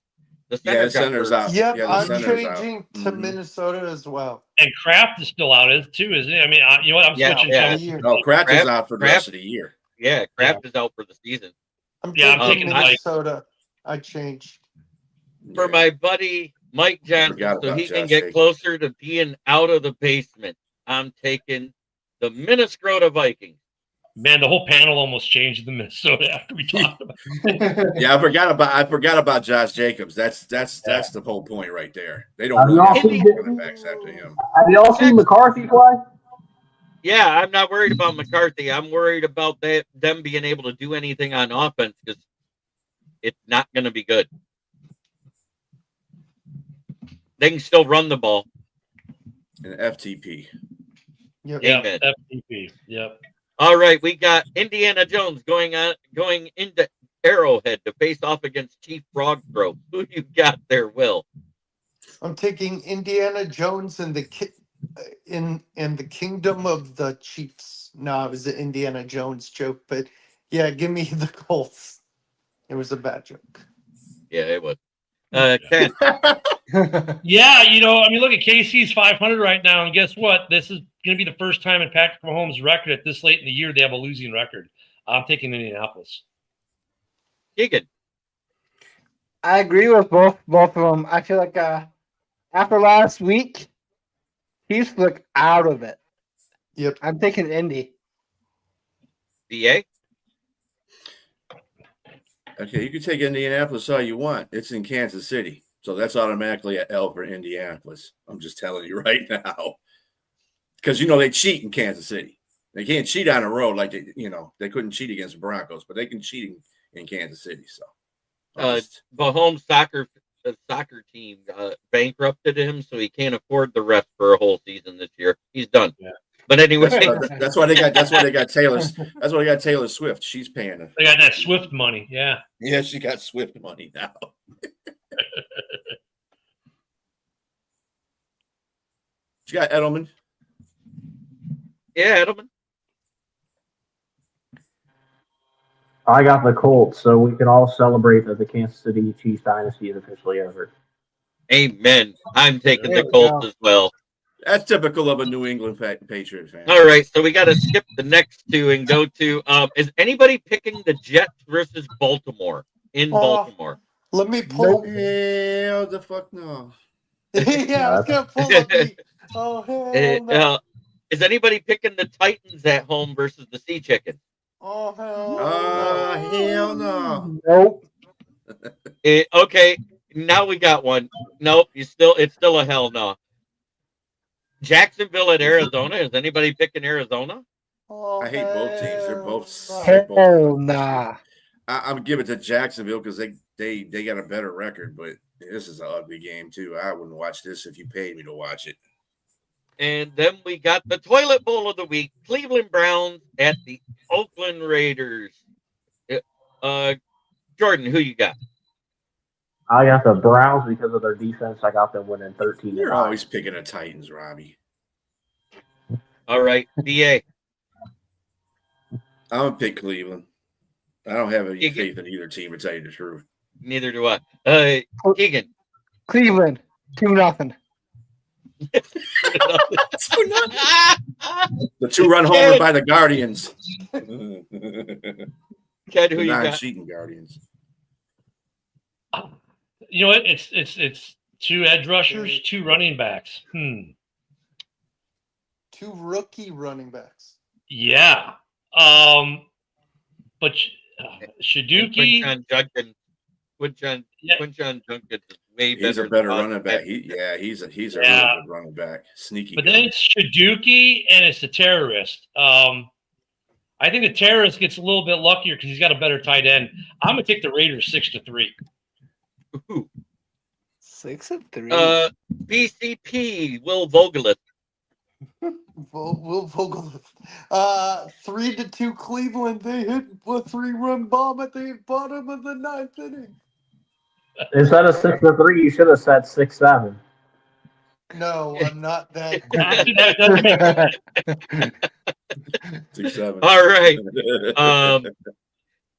The Yeah, center got center's hurt. out. Yep, Yeah, the I'm center's out. changing to Minnesota as well. And Kraft is still out, too, isn't he? I mean, you know what? I'm Yeah, switching. yeah. Some- No, Kraft is Kraft- out for the Kraft- rest of the year. Yeah, Kraft is out for the season. I'm Yeah, I'm taking taking, like- Minnesota. I changed. For my buddy Mike Johnson, Forgot so about he can Josh get Jacobs. closer to being out of the basement, I'm taking the Minnesota Vikings. Man, the whole panel almost changed the Minnesota after we talked about it. Yeah, I forgot about Josh Jacobs. That's the whole point right there. They don't Have really y'all have seen any running backs after him. Have y'all seen McCarthy play? Yeah, I'm not worried about McCarthy. I'm worried about them being able to do anything on offense because it's not going to be good. They can still run the ball. An FTP. Yep. Amen. Yep, FTP. Yep. All right, we got Indiana Jones going into Arrowhead to face off against Chief Frogthroat. Who you got there, Will? I'm taking Indiana Jones and in the Kingdom of the Chiefs. No, it was an Indiana Jones joke, but yeah, give me the Colts. It was a bad joke. Yeah, it was. Ken. Yeah, you know, I mean, look at KC's 500 right now, and guess what? This is going to be the first time in Patrick Mahomes' record at this late in the year they have a losing record. I'm taking Indianapolis. Keegan. I agree with both of them. I feel like after last week, he's looked out of it. Yep. I'm taking Indy. DA. Okay, you can take Indianapolis all you want. It's in Kansas City. So that's automatically an L for Indianapolis. I'm just telling you right now. Because, they cheat in Kansas City. They can't cheat on the road like they couldn't cheat against the Broncos, but they can cheat in Kansas City. So Mahomes' soccer team bankrupted him, so he can't afford the rest for a whole season this year. He's done. Yeah. But anyway, that's why they got Taylor Swift. She's paying it. They got that Swift money. Yeah. Yeah, she got Swift money now. She got Edelman. Yeah, Edelman. I got the Colts, so we can all celebrate that the Kansas City Chiefs dynasty is officially over. Amen. I'm taking There the we Colts go. as well. That's typical of a New England Patriot fan. All right, so we got to skip the next two and go to is anybody picking the Jets versus Baltimore in Baltimore? Let me pull. Hell the fuck no. Yeah, I was gonna pull up the. Oh hell no! Is anybody picking the Titans at home versus the Sea Chickens? Oh hell Hell no. Nope. Okay, now we got one. Nope, it's still a hell no. Jacksonville at Arizona. Is anybody picking Arizona? Oh, I hate both teams. They're both. Hell nah. I'm giving it to Jacksonville because they got a better record, but this is an ugly game too. I wouldn't watch this if you paid me to watch it. And then we got the toilet bowl of the week: Cleveland Browns at the Oakland Raiders. Jordan, who you got? I got the Browns because of their defense. I got them winning 13. You're always picking the Titans, Robbie. All right, DA. I'm gonna pick Cleveland. I don't have any faith in either team, to tell you the truth. Neither do I. Keegan. Cleveland 2-0. The 2-run homer by the Guardians. Ken, who you got? Non-cheating Guardians. You know what? It's two edge rushers, two running backs. Two rookie running backs. Yeah. But Shaduki. Quinton Junkins is way better. He's a better running back. He's a really good running back. Sneaky. But then it's Shaduki and it's the terrorist. I think the terrorist gets a little bit luckier because he's got a better tight end. I'm gonna take the Raiders 6-3. 6-3. BCP Will Vogelith. Will Vogelith. 3-2 Cleveland. They hit a 3-run bomb at the bottom of the 9th inning. Instead of 6-3, you should have said 6-7. No, I'm not that. 6-7. All right.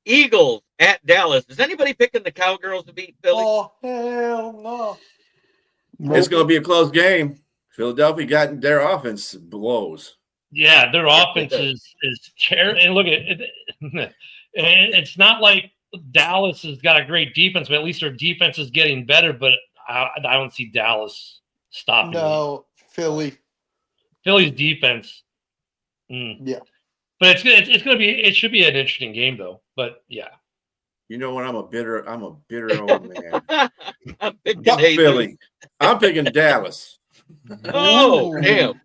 Eagles at Dallas. Is anybody picking the Cowgirls to beat Philly? Oh, hell no. It's going to be a close game. Philadelphia got their offense blows. Yeah, their Yes, offense it does. is terrible. And look at it. It's not like Dallas has got a great defense, but at least their defense is getting better. But I don't see Dallas stopping them. No, Philly. Philly's defense. Yeah. But it's going to be, it should be an interesting game though. But yeah. You know what? I'm a bitter old man. I'm picking Fuck Philly. I'm picking Dallas. Oh, Ooh. damn.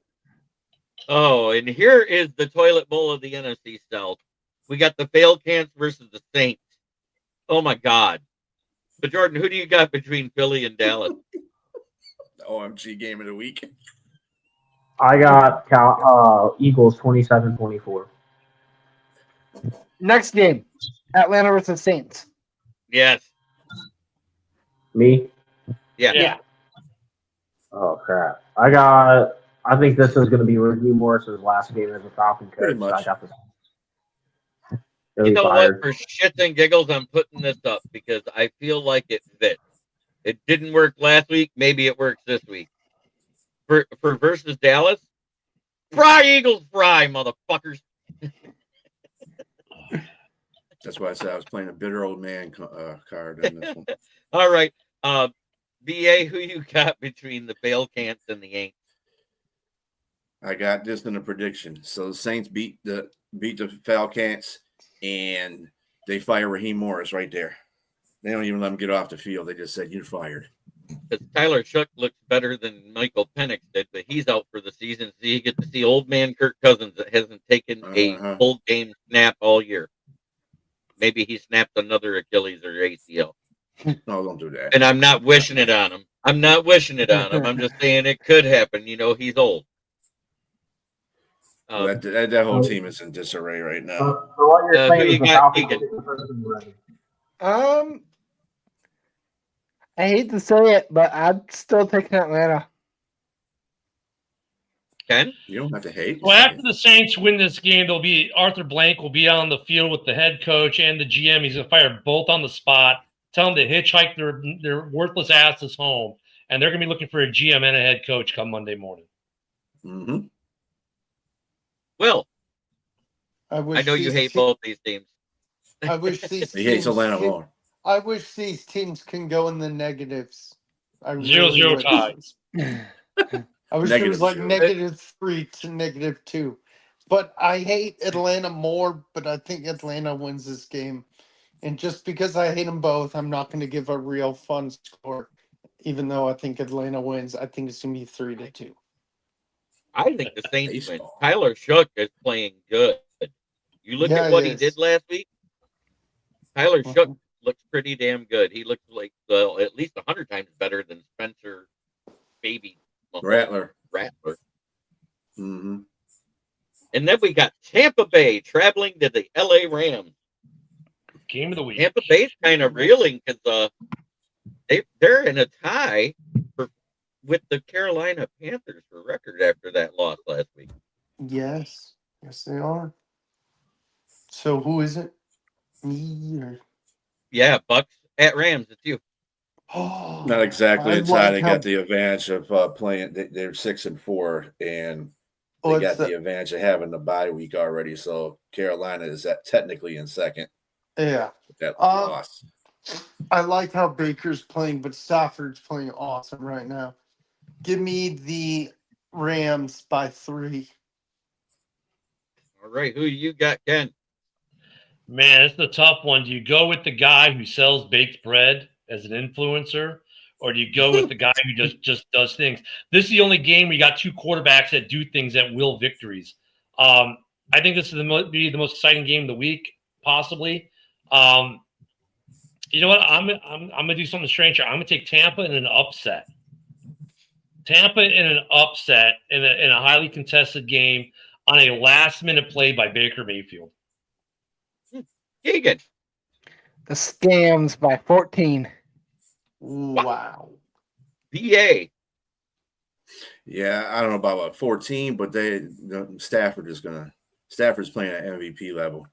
Oh, and here is the toilet bowl of the NFC South. We got the Falcons versus the Saints. Oh, my God. But, Jordan, who do you got between Philly and Dallas? The OMG game of the week. I got Eagles 27-24. Next game, Atlanta versus Saints. Yes. Me? Yeah. Oh, crap. I think this is going to be Raheem Morris's last game as a Falcon coach. Pretty much. I got this. You know fired. what? For shits and giggles, I'm putting this up because I feel like it fits. It didn't work last week. Maybe it works this week. For versus Dallas, fry Eagles, fry, motherfuckers. That's why I said I was playing a bitter old man card in this one. All right. BA, who you got between the Falcons and the Yanks? I got this in a prediction. So the Saints beat the Falcons, and they fire Raheem Morris right there. They don't even let him get off the field. They just said, "You're fired." Because Tyler Shook looks better than Michael Penix did, but he's out for the season. So you get to see old man Kirk Cousins that hasn't taken a full game snap all year. Maybe he snapped another Achilles or ACL. No, don't do that. And I'm not wishing it on him. I'm just saying it could happen. You know, he's old. That whole team is in disarray right now. So what you're saying who is you the got, Falcons Egan? will get the first team ready. I hate to say it, but I'm still taking Atlanta. Ken? You don't have to hate. Well, after the Saints win this game, Arthur Blank will be on the field with the head coach and the GM. He's going to fire both on the spot. Tell them to hitchhike their worthless asses home, and they're going to be looking for a GM and a head coach come Monday morning. Mm-hmm. Well, I know you hate both these teams. I wish these He hates Atlanta more. I wish these teams can go in the negatives. I 0-0 would. tie. I wish it was like -0. -3 to -2. But I hate Atlanta more, but I think Atlanta wins this game. And just because I hate them both, I'm not going to give a real fun score. Even though I think Atlanta wins, I think it's going to be 3-2. I think the Saints win. Tyler Shook is playing good. You look at what he did last week. Tyler Shook looks pretty damn good. He looks like at least 100 times better than Spencer Baby Rattler. Mm-hmm. And then we got Tampa Bay traveling to the LA Rams. Game of the week. Tampa Bay's kind of reeling because they're in a tie with the Carolina Panthers for record after that loss last week. Yes, they are. So who is it? Me or? Yeah, Bucks at Rams. It's you. Oh, Not exactly a tie. like They how- got the advantage of playing. They're 6-4, and they got the advantage of having the bye week already. So Carolina is technically in second. Yeah. That loss. I like how Baker's playing, but Stafford's playing awesome right now. Give me the Rams by 3. All right, who you got, Ken? Man, it's the tough one. Do you go with the guy who sells baked bread as an influencer, or do you go with the guy who just does things? This is the only game we got two quarterbacks that do things that will victories. I think this is be the most exciting game of the week, possibly. You know what? I'm gonna do something strange here. I'm gonna take Tampa in an upset. Tampa in an upset in a highly contested game on a last-minute play by Baker Mayfield. Keegan. The Scams by 14. Wow. BA. Yeah, I don't know about 14, but Stafford's playing at MVP level.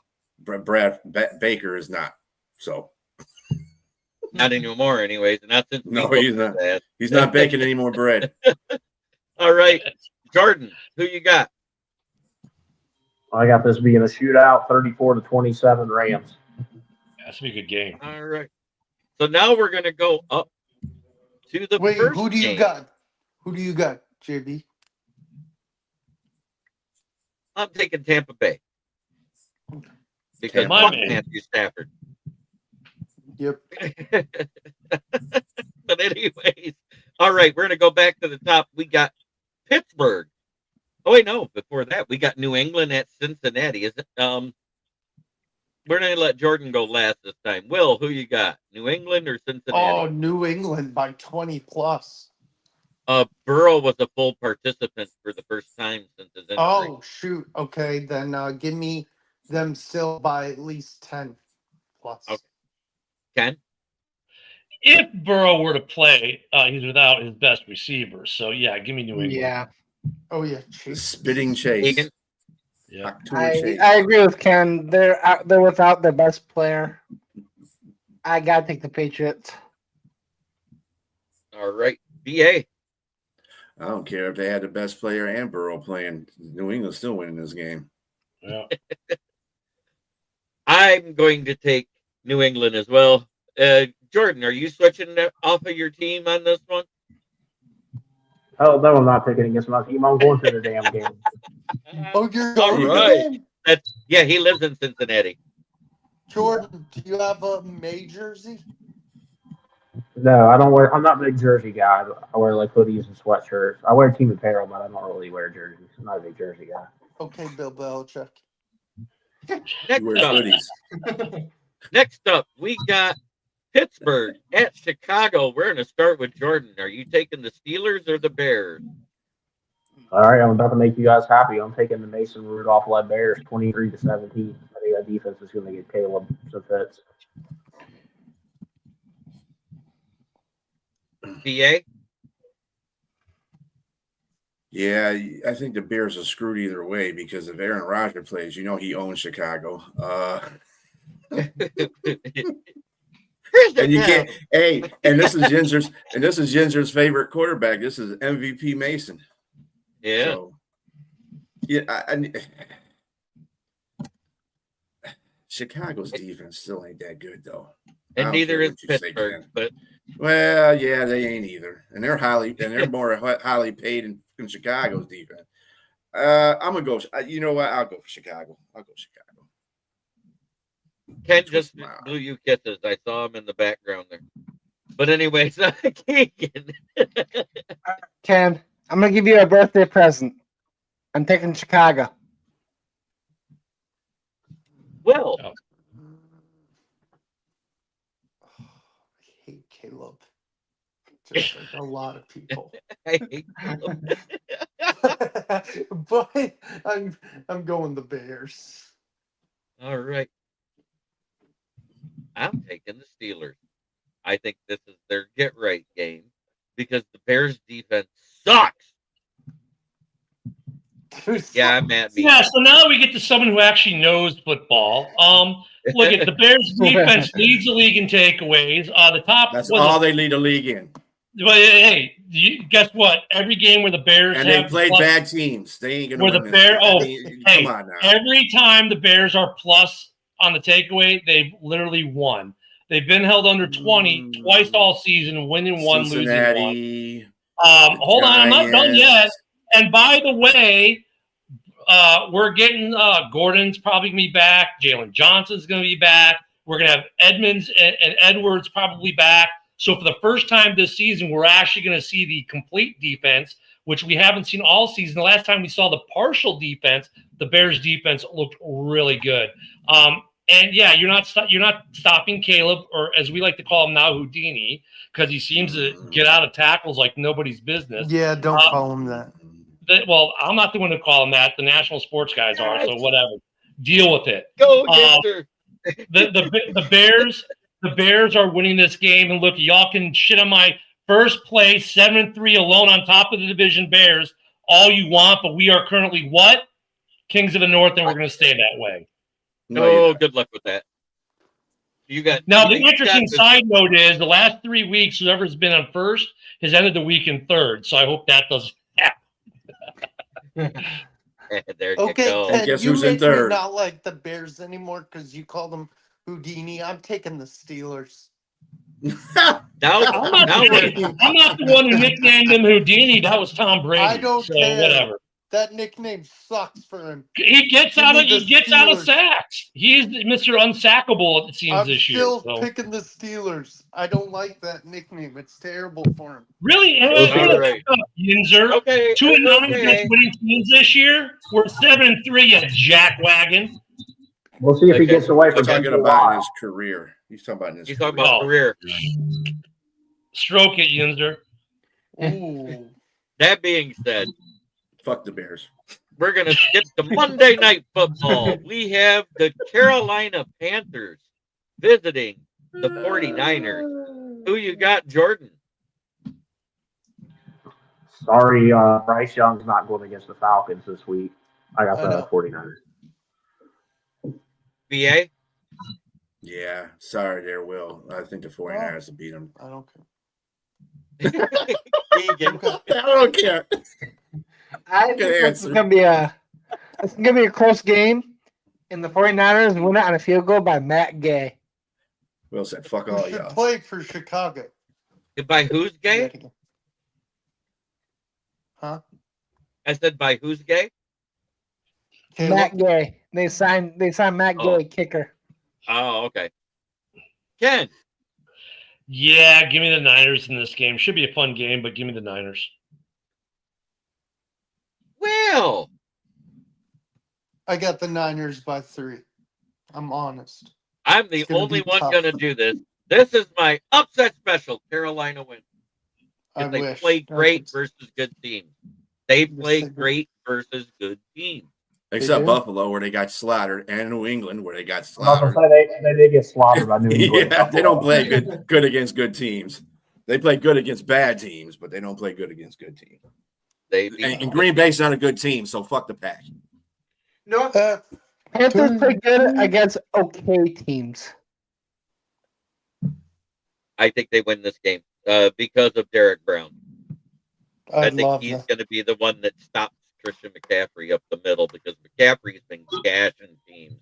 Baker is not. So not anymore, anyways. Not since no, he's not. He's not baking any more bread. All right, Jordan, who you got? I got this being a shootout, 34-27 Rams. That's be a good game. All right. So now we're gonna go up to the Wait, first who do you game. got? Who do you got, JB? I'm taking Tampa Bay because fuck Matthew Stafford. Yep. But anyways, all right, we're gonna go back to the top. We got Pittsburgh. Oh wait, no. Before that, we got New England at Cincinnati. Is it? We're gonna let Jordan go last this time. Will, who you got? New England or Cincinnati? Oh, New England by 20 plus. Burrow was a full participant for the first time since his injury. Oh shoot. Okay, then give me them still by at least 10 plus. Okay. Ken? If Burrow were to play, he's without his best receiver. So yeah, give me New England. Yeah. Oh yeah, Chase. Spitting Chase. Egan? Yeah. I agree with Ken. They're without their best player. I gotta take the Patriots. All right. BA. I don't care if they had the best player and Burrow playing. New England's still winning this game. Yeah. I'm going to take New England as well. Jordan, are you switching off of your team on this one? Oh, no, I'm not taking against my team. I'm going to the damn game. Oh, you're going All right. again? Yeah, he lives in Cincinnati. Jordan, do you have a May jersey? No, I don't wear. I'm not a big jersey guy. I wear like hoodies and sweatshirts. I wear team apparel, but I don't really wear jerseys. I'm not a big jersey guy. Okay, Bill Belichick. Next up, we got Pittsburgh at Chicago. We're going to start with Jordan. Are you taking the Steelers or the Bears? All right, I'm about to make you guys happy. I'm taking the Mason Rudolph-led Bears, 23-17. I think that defense is going to get Caleb some fits. BA? Yeah, I think the Bears are screwed either way because if Aaron Rodgers plays, he owns Chicago. And you can't. Hey, and this is Ginger's favorite quarterback. This is MVP Mason. Yeah. So, yeah. Chicago's defense still ain't that good though. And neither is Pittsburgh. But well, yeah, they ain't either, and they're more highly paid in Chicago's defense. I'm gonna go. You know what? I'll go for Chicago. Ken just blew you kisses. I saw him in the background there. But anyways, Keegan. Ken, I'm gonna give you a birthday present. I'm taking Chicago. Will. I hate Caleb. Just like a lot of people. I hate Caleb. But I'm going the Bears. All right. I'm taking the Steelers. I think this is their get-right game because the Bears' defense sucks. Yeah, I'm at me. Yeah, so now we get to someone who actually knows football. Look at the Bears' defense leads the league in takeaways. The top. That's all they lead the league in. But hey, guess what? Every game where the Bears and they played bad teams, they ain't gonna where win. The Bears. Come on now. Every time the Bears are plus on the takeaway, they've literally won. They've been held under 20 twice all season, winning one, Cincinnati, losing one. Hold on, I'm not done yet. And by the way, we're getting Gordon's probably going to be back. Jalen Johnson's going to be back. We're going to have Edmonds and Edwards probably back. So for the first time this season, we're actually going to see the complete defense, which we haven't seen all season. The last time we saw the partial defense, the Bears defense looked really good. And yeah, you're not stopping Caleb, or as we like to call him now, Houdini, because he seems to get out of tackles like nobody's business. Yeah, don't call him that. Well, I'm not the one to call him that. The national sports guys are, so whatever. Deal with it. Go, Ginger. The Bears are winning this game, and look, y'all can shit on my first place, 7-3 alone on top of the division Bears all you want, but we are currently what? Kings of the North, and we're going to stay that way. No, good luck with that. You got now. The you interesting got this- side note is the last 3 weeks, whoever's been on first has ended the week in third. So I hope that doesn't happen. There you Okay, go. And Ken, guess you who's in make me third? not like the Bears anymore because you call them Houdini. I'm taking the Steelers. Now, I'm not the one who nicknamed him Houdini. That was Tom Brady. I don't so care. whatever. That nickname sucks for him. He gets Give out me of the Steelers. sacks. He's Mr. Unsackable, it seems, I'm this year. still So. picking the Steelers. I don't like that nickname. It's terrible for him. Really? All right. Yinzer. Okay. 2-9 okay. against winning teams this year. We're 7-3, you jackwagon. We'll see if he Okay. gets away We're from talking him for a about while. his career. He's talking about his He's career. talking about career. Stroke it, Yinzer. Ooh. That being said, Fuck the Bears. we're going to skip to Monday Night Football. We have the Carolina Panthers visiting the 49ers. Who you got, Jordan? Sorry, Bryce Young's not going against the Falcons this week. I got I the know. 49ers. BA? Yeah, sorry there, Will. I think the 49ers will beat them. I don't care. Keegan. Okay. I don't care. I think this is gonna be a close game, and the 49ers win it on a field goal by Matt Gay. Will said, fuck Who all should y'all. play for Chicago? By who's gay? Huh? I said by who's gay? Caleb? Matt Gay. They signed Matt Oh. Gay, kicker. Oh, okay. Ken? Yeah, give me the Niners in this game. Should be a fun game, but give me the Niners. Will? I got the Niners by 3. I'm honest. I'm the It's gonna only be one tough. going to do this. This is my upset special. Carolina win. I They wish. play No, great it's- versus good teams. They play they do. great versus good teams. Except do? Buffalo, where they got slaughtered, and New England, where they got I was gonna slaughtered. say they did get slaughtered by New England. Yeah, they don't play good against good teams. They play good against bad teams, but they don't play good against good teams. They beat And Green Bay's not a good team, so fuck the Pack. No, Panthers play good against okay teams. I think they win this game because of Derek Brown. I I think love he's that. going to be the one that stops Christian McCaffrey up the middle because McCaffrey's been gashing teams Is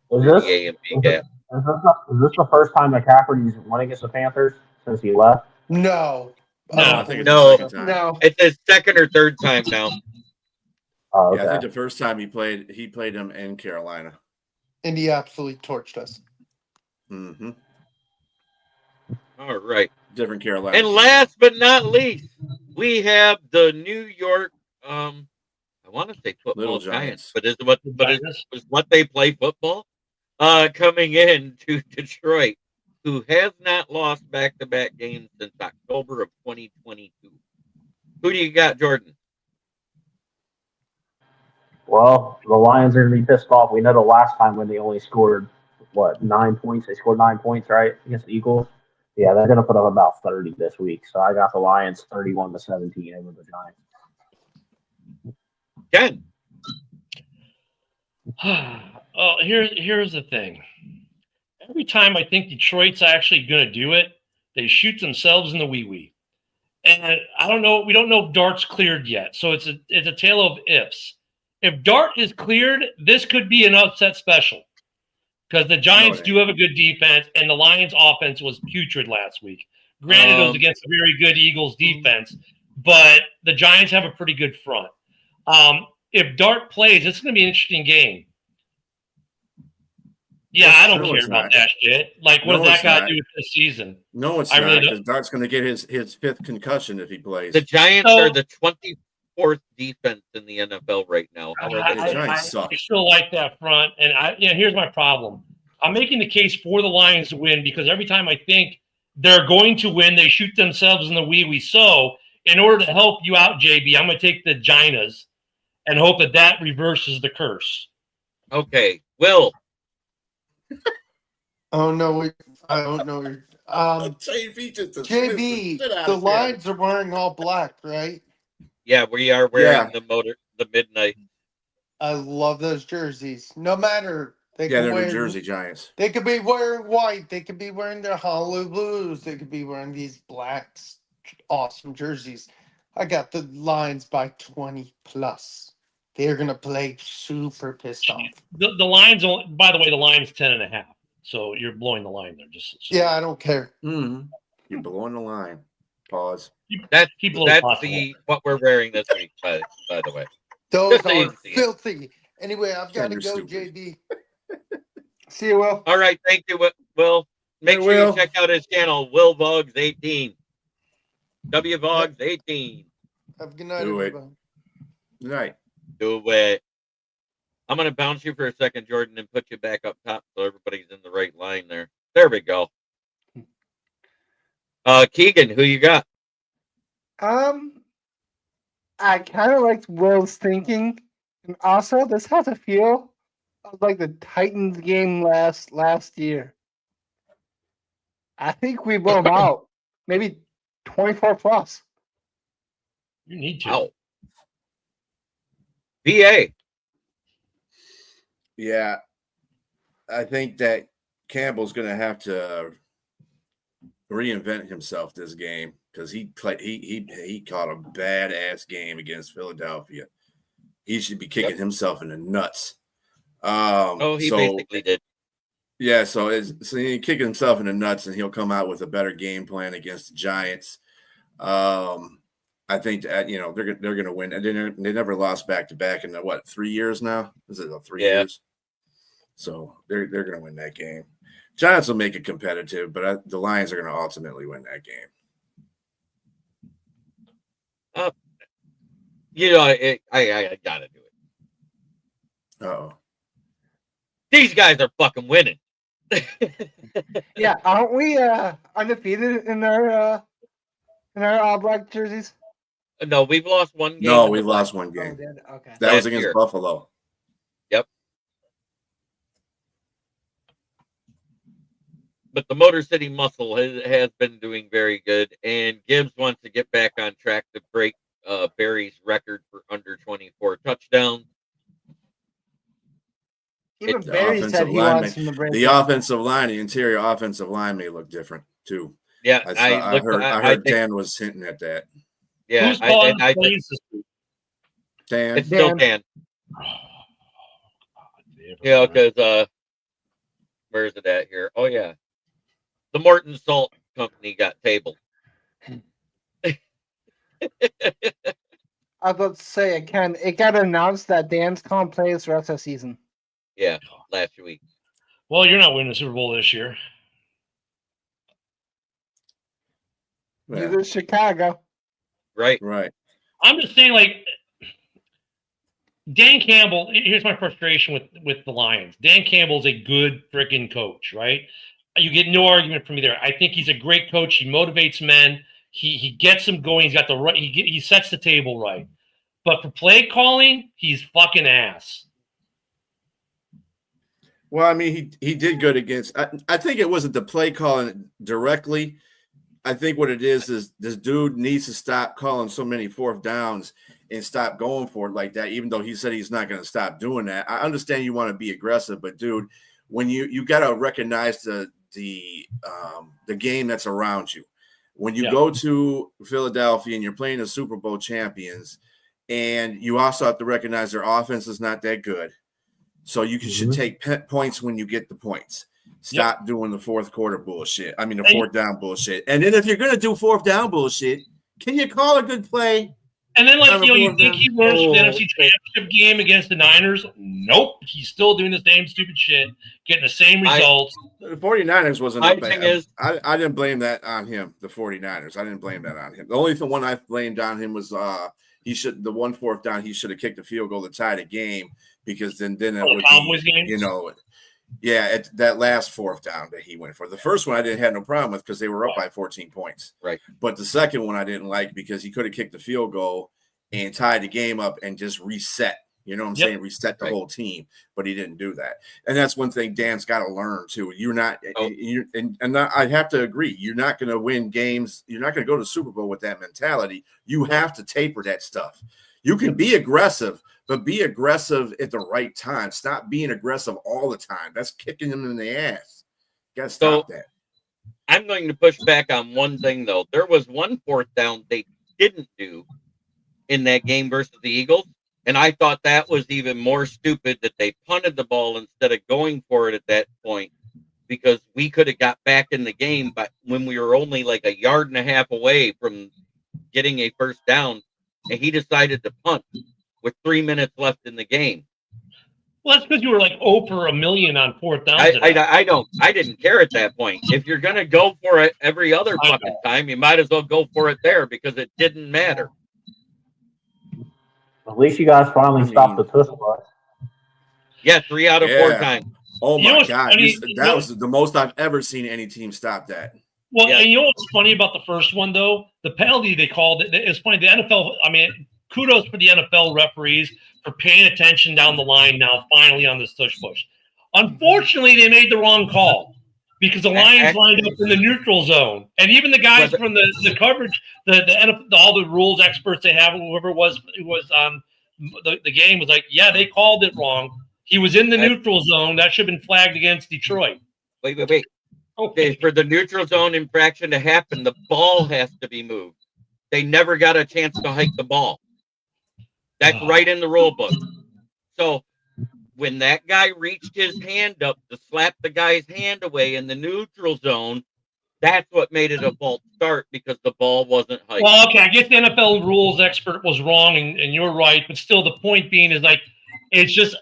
through this, the A and B gap. is this the first time McCaffrey's won against the Panthers since he left? No. No, I think it's No. the second time. No. It's his second or third time now. Oh, Yeah, I okay. think the first time he played them in Carolina. And he absolutely torched us. Mm-hmm. All right. Different Carolina. And last but not least, we have the New York I want to say football Little Giants, Giants. but is what they play football? Coming in to Detroit, who has not lost back-to-back games since October of 2022. Who do you got, Jordan? Well, the Lions are going to be pissed off. We know the last time when they only scored, 9 points? They scored 9 points, right, against the Eagles? Yeah, they're going to put up about 30 this week. So I got the Lions 31-17 over the Giants. Ken. Here's the thing. Every time I think Detroit's actually going to do it, they shoot themselves in the wee-wee. And I don't know. We don't know if Dart's cleared yet. So it's a tale of ifs. If Dart is cleared, this could be an upset special because the Giants do have a good defense, and the Lions' offense was putrid last week. Granted, it was against a very good Eagles defense, but the Giants have a pretty good front. If Dart plays, it's going to be an interesting game. Yeah, I don't care about that shit. Like, what does that got to do with this season? No, it's I not, really because Dart's going to get his 5th concussion if he plays. The Giants are the 24th defense in the NFL right now. How are they? The Giants suck. I still like that front, and here's my problem. I'm making the case for the Lions to win because every time I think they're going to win, they shoot themselves in the wee-wee. So, in order to help you out, JB, I'm going to take the Ginas and hope that reverses the curse. Okay, Will. Oh no, I don't know. JB, the Lions are wearing all black, right? Yeah, we are wearing the midnight. I love those jerseys. No matter They Yeah, could they're wear, New Jersey Giants. They could be wearing white. They could be wearing their Honolulu Blues. They could be wearing these black, awesome jerseys. I got the Lions by 20 plus. They're gonna play super pissed off. The Lions, by the way, the line's 10.5. So you're blowing the line there. Just so Yeah, I don't care. Mm-hmm. You're blowing the line. Pause. That's possible. what we're wearing this week. By the way, Those Just so you are can see it. filthy. Anyway, I've got to You're go, stupid. JB. See you, Will. All right, thank you, Will. Make Hey, sure Will. you check out his channel, Will Vogs 18. W Vogs 18. Have a good night, Do it. everybody. Good night. Do it. I'm gonna bounce you for a second, Jordan, and put you back up top so everybody's in the right line there. There we go. Keegan, who you got? I kind of liked Will's thinking, and also this has a feel of like the Titans game last year. I think we blow them out, maybe 24 plus. You need to. Ow. VA. Yeah, I think that Campbell's going to have to reinvent himself this game because he caught a badass game against Philadelphia. He should be kicking himself in the nuts. He basically did. Yeah, so he kick himself in the nuts, and he'll come out with a better game plan against the Giants. I think that they're going to win, and they never lost back to back in 3 years now? Is it 3 years? So they're going to win that game. Giants will make it competitive, but the Lions are going to ultimately win that game. I gotta do it. Uh-oh. These guys are fucking winning. Yeah, aren't we undefeated in our black jerseys? No, we've lost one game. No, we've lost one game. Okay. That was Last against year. Buffalo. Yep. But the Motor City Muscle has been doing very good, and Gibbs wants to get back on track to break Barry's record for under 24 touchdowns. Even The Barry offensive said he lineman- wants him to break The it. offensive line, the interior offensive line may look different too. Yeah, I heard think- Dan was hinting at that. Yeah, Who's calling the I think plays this week? Dan, it's still Dan. Yeah, because where is it at here? Oh yeah, the Morton Salt Company got tabled. I was about to say it got announced that Dan's calling plays the rest of the season. Yeah, last week. Well, you're not winning the Super Bowl this year. Yeah, Neither is Chicago. Right. I'm just saying, like, Dan Campbell, here's my frustration with the Lions. Dan Campbell's a good freaking coach, right? You get no argument from me there. I think he's a great coach. He motivates men. He gets them going. He's got the right. He sets the table right. But for play calling, he's fucking ass. Well, I mean, he did good against. I think it wasn't the play calling directly. I think what it is this dude needs to stop calling so many fourth downs and stop going for it like that. Even though he said he's not going to stop doing that. I understand you want to be aggressive, but dude, when you got to recognize the game that's around you. When you go to Philadelphia and you're playing the Super Bowl champions, and you also have to recognize their offense is not that good. So you should take points when you get the points. Stop doing the fourth quarter bullshit. I mean, the fourth down bullshit. And then if you're going to do fourth down bullshit, can you call a good play? And then, like, you think he learns from the NFC Championship game against the Niners? Nope. He's still doing the same stupid shit, getting the same results. The 49ers wasn't My up thing bad. is- I didn't blame that on him, the 49ers. I didn't blame that on him. The only one I blamed on him was the one fourth down, he should have kicked a field goal to tie the game because then it would Cowboys be, game? that last fourth down that he went for. The first one I didn't have no problem with because they were up by 14 points. Right. But the second one I didn't like because he could have kicked the field goal and tied the game up and just reset You know what I'm Yep. saying? Reset the Right. whole team, but he didn't do that. And that's one thing Dan's got to learn too. You're not, I have to agree. You're not going to win games. You're not going to go to the Super Bowl with that mentality. You have to taper that stuff. You can be aggressive, but be aggressive at the right time. Stop being aggressive all the time. That's kicking them in the ass. You got to stop that. I'm going to push back on one thing, though. There was one 4th down they didn't do in that game versus the Eagles, and I thought that was even more stupid that they punted the ball instead of going for it at that point, because we could have got back in the game, but when we were only like a yard and a half away from getting a 1st down, and he decided to punt with 3 minutes left in the game. Well, that's because you were like over a million on 4th down. I didn't care at that point. If you're gonna go for it every other fucking time, you might as well go for it there, because it didn't matter. At least you guys finally stopped the tush push. Yeah, 3 out of 4 times. Oh You know my what's God. funny? That was the most I've ever seen any team stop that. Well, Yeah. and you know what's funny about the first one, though? The penalty they called, it's funny. The NFL, I mean, kudos for the NFL referees for paying attention down the line now, finally, on this tush push. Unfortunately, they made the wrong call because the Lions lined up in the neutral zone. And even the guys from the coverage, the NFL, all the rules experts they have, whoever it was on the game, was like, yeah, they called it wrong. He was in the neutral zone. That should have been flagged against Detroit. Wait. Okay, for the neutral zone infraction to happen, the ball has to be moved. They never got a chance to hike the ball. That's right in the rule book. So when that guy reached his hand up to slap the guy's hand away in the neutral zone, that's what made it a false start, because the ball wasn't hiked. Well, okay, I guess the NFL rules expert was wrong, and you're right, but still, the point being is like, it's just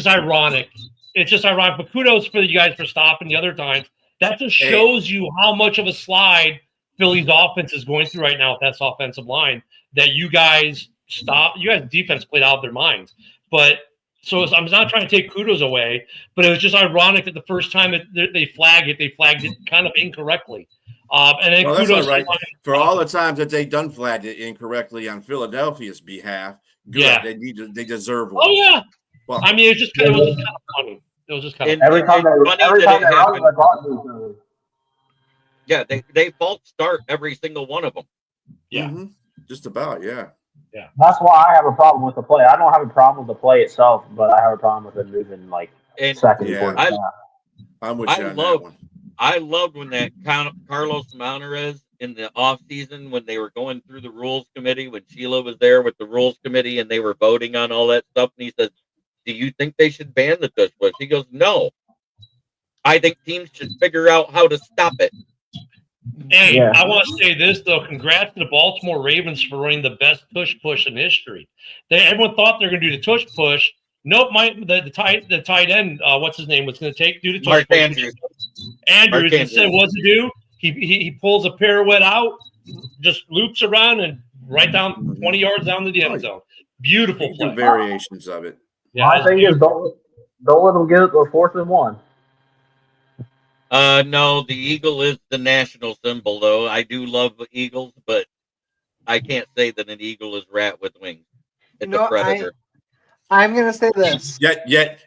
ironic. It's just ironic. But kudos for you guys for stopping the other times. That just shows you how much of a slide Philly's offense is going through right now with that offensive line. That you guys stopped. You guys' defense played out of their minds. But so I'm not trying to take kudos away, but it was just ironic that the first time that they flagged it kind of incorrectly. And then Well, that's kudos all right. For all the times that they done flagged it incorrectly on Philadelphia's behalf, good. Yeah. They deserve one. Oh yeah. Well, I mean, it was just kind of funny. It was just kind of every time they run, they're gone. Yeah, they false start every single one of them. Yeah. Mm-hmm. Just about, yeah. Yeah. That's why I have a problem with the play. I don't have a problem with the play itself, but I have a problem with it moving like second. Yeah. I'm with you on that one. I loved when that Carlos Monterez in the offseason, when they were going through the rules committee, when Sheila was there with the rules committee and they were voting on all that stuff, and he says, do you think they should ban the tush push? He goes, no. I think teams should figure out how to stop it. Hey, yeah. I want to say this, though. Congrats to the Baltimore Ravens for running the best tush push in history. Everyone thought they were going to do the tush push. Nope, the tight end, what's his name, was going to do the tush push. Andrews. Instead, what's he do? He pulls a pirouette out, just loops around, and right down 20 yards down to the end zone. Beautiful play. Variations of it. Yeah, I think is don't let them get it to 4th and 1. No, the eagle is the national symbol, though. I do love eagles, but I can't say that an eagle is rat with wings. It's a predator. I'm gonna say this. Yet,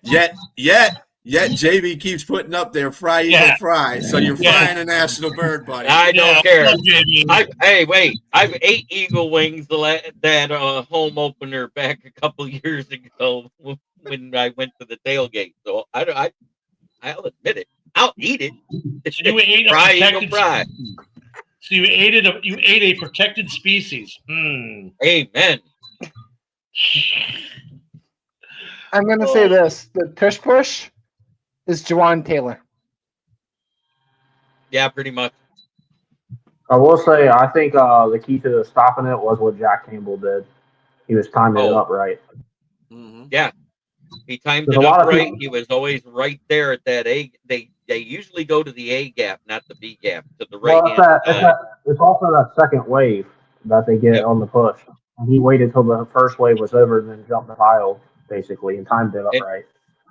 JB keeps putting up there fry eagle fry. So you're frying a national bird, buddy. I don't care. I've ate eagle wings that home opener back a couple years ago when I went to the tailgate. So I'll admit it. I'll eat it. So you ate fry eagle fry. So you ate a protected species. Amen. I'm going to say this. The tush push is Jawan Taylor. Yeah, pretty much. I will say, I think the key to stopping it was what Jack Campbell did. He was timing it up right. Mm-hmm. Yeah. He timed it up right. He was always right there at that A. They usually go to the A gap, not the B gap, to the right hand side. It's also that second wave that they get on the push. And he waited till the first wave was over and then jumped the pile, basically, and timed it up right.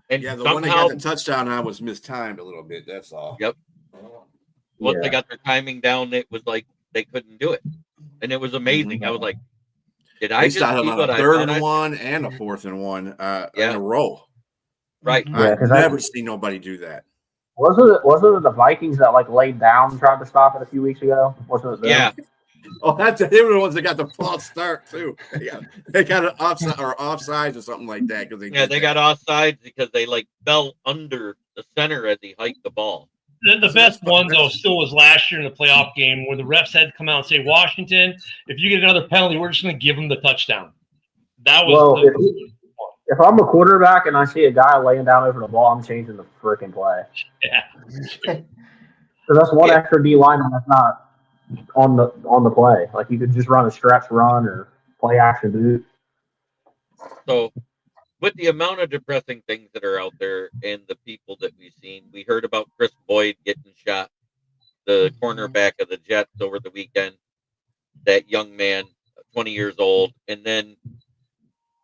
And the one they got the touchdown on was mistimed a little bit. That's all. Yep. Once they got their timing down, it was like they couldn't do it, and it was amazing. I was like, Did They I just started see on what a I third thought and I one and a fourth and one in a row. Right. Mhm. Yeah, I've 'cause never seen nobody do that. wasn't it the Vikings that like laid down and tried to stop it a few weeks ago? Wasn't it them? Yeah. Oh, they were the ones that got the false start too. They got an offside or offsides or something like that because They got offsides because they like fell under the center as he hiked the ball. The best one, though, still was last year in the playoff game where the refs had to come out and say, Washington, if you get another penalty, we're just going to give them the touchdown. That was if I'm a quarterback and I see a guy laying down over the ball, I'm changing the freaking play. Yeah. Because that's one extra D lineman that's not on the play. Like you could just run a stretch run or play action boot. So, with the amount of depressing things that are out there and the people that we've seen, we heard about Chris Boyd getting shot, the cornerback of the Jets over the weekend. That young man, 20 years old, and then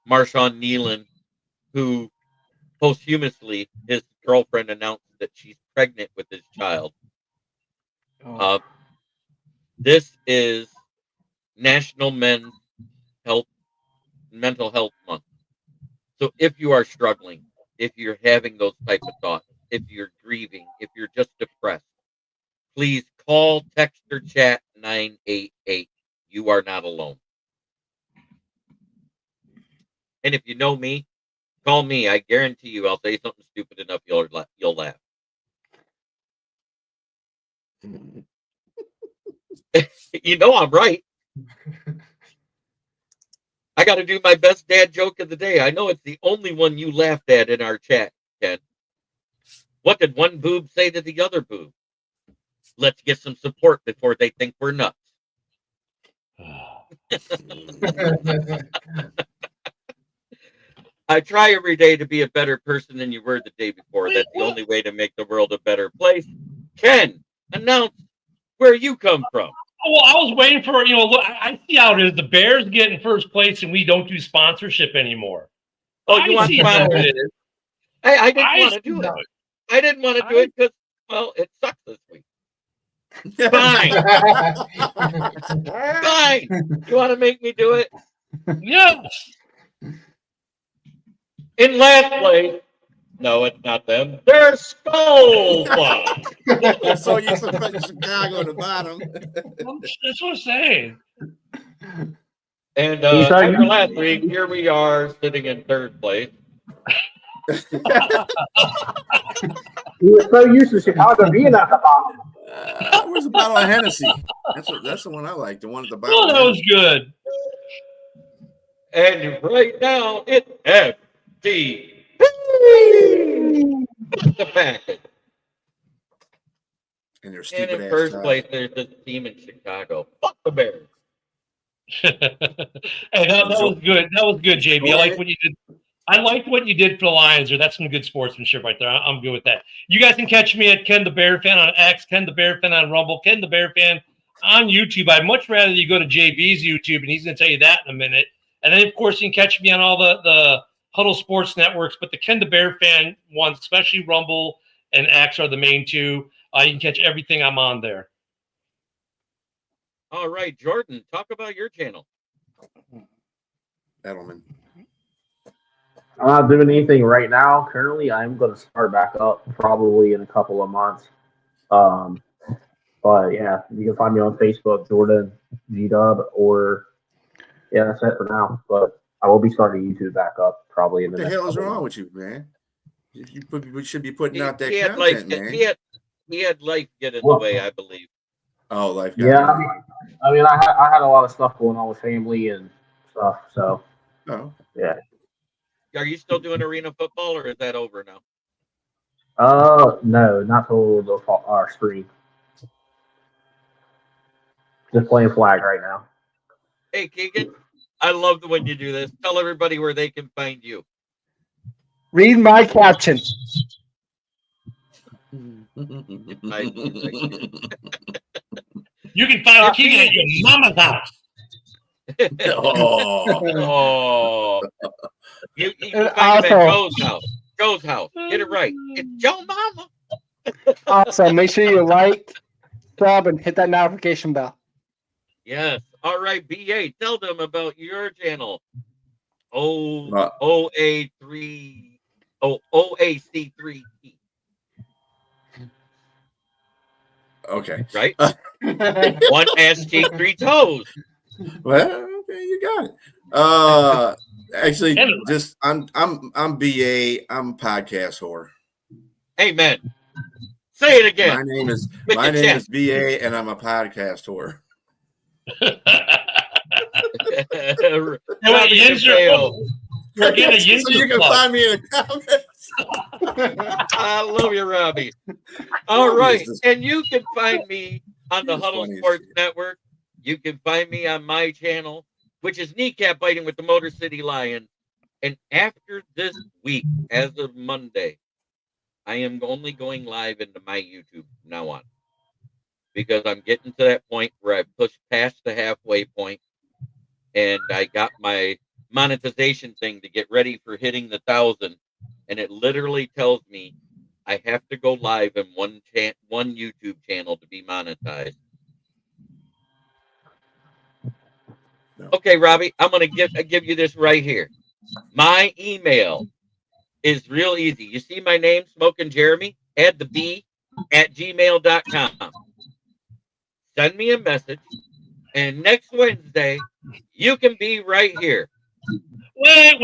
Marshawn Nealon, who posthumously his girlfriend announced that she's pregnant with his child. This is National Mental Health Month. So if you are struggling, if you're having those type of thoughts, if you're grieving, if you're just depressed, please call, text, or chat 988. You are not alone. And if you know me, call me. I guarantee you I'll say something stupid enough you'll laugh. You know I'm right. I got to do my best dad joke of the day. I know it's the only one you laughed at in our chat, Ken. What did one boob say to the other boob? Let's get some support before they think we're nuts. I try every day to be a better person than you were the day before. That's the only way to make the world a better place. Ken, announce where you come from. Well, I was waiting for, look, I see how it is. The Bears get in first place and we don't do sponsorship anymore. Oh, you want see how it is. Hey, I didn't want to do it. I didn't want to do it because, well, it sucks this week. Fine. Fine. You want to make me do it? Yes. In last place, no, it's not them. They're Skull Club. So you expect Chicago at the bottom. That's what I'm saying. And after last week, here we are sitting in third place. He was so used to Chicago being at the bottom. Where's the bottle of Hennessy? That's the one I like. The one at the bottom. Oh, that was good. And right now, it's FD. The package. And they're And in first place, there's this team in Chicago. Fuck the Bears. Hey, that was good. That was good, JB. I like what you did. I like what you did for the Lions. That's some good sportsmanship right there. I'm good with that. You guys can catch me at Ken the Bear Fan on X, Ken the Bear Fan on Rumble, Ken the Bear Fan on YouTube. I'd much rather you go to JB's YouTube, and he's going to tell you that in a minute. And then, of course, you can catch me on all the Huddle Sports networks, but the Ken the Bear Fan ones, especially Rumble and X, are the main two. You can catch everything I'm on there. All right, Jordan, talk about your channel. Edelman. I'm not doing anything right now. Currently, I'm going to start back up probably in a couple of months. But yeah, you can find me on Facebook, Jordan G-Dub, or yeah, that's it for now. But I will be starting YouTube back up probably in the What the next hell is couple wrong months. with you, man? We should be putting out that He had content, life, man. he had life get in the way, I believe. Oh, life. Yeah, I mean, I had a lot of stuff going on with family and stuff. So yeah. Are you still doing arena football, or is that over now? No, not till our spring. Just playing flag right now. Hey, Keegan, I love when you do this. Tell everybody where they can find you. Read my caption. You can find Keegan at your mama's house. You can find him at Joe's house. Joe's house. Get it right. It's Joe Mama. Also, make sure you like, sub, and hit that notification bell. Yes. All right, BA, tell them about your channel. OAC3. Okay. Right? One ass cheek, three toes. Well, okay, you got it. Actually, just I'm BA. I'm podcast whore. Amen. Say it again. My name is BA, and I'm a podcast whore. We're getting a so you can find me in the comments. I love you, Robbie. All right, and you can find me on the Huddle Sports Network. You can find me on my channel, which is Kneecap Biting with the Motor City Lion. And after this week, as of Monday, I am only going live into my YouTube from now on, because I'm getting to that point where I've pushed past the halfway point, and I got my monetization thing to get ready for hitting the 1,000, and it literally tells me I have to go live in one YouTube channel to be monetized. No. Okay, Robbie, I'm gonna give you this right here. My email is real easy. You see my name, Smoking Jeremy? Add the B at gmail.com. Send me a message, and next Wednesday you can be right here. Wait.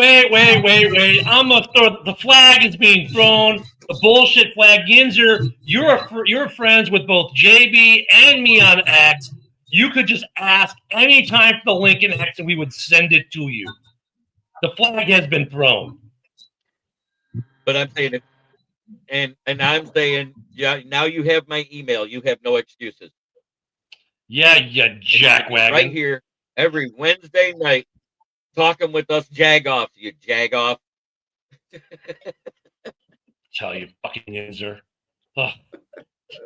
The flag is being thrown. The bullshit flag. Yinzer, you're friends with both JB and me on X. You could just ask anytime for the link in X and we would send it to you. The flag has been thrown. But I'm saying it, and I'm saying, yeah, now you have my email. You have no excuses. Yeah, you jackwagon. Right here every Wednesday night, talking with us jagoffs, you jagoff. Tell you, fucking Yinzer.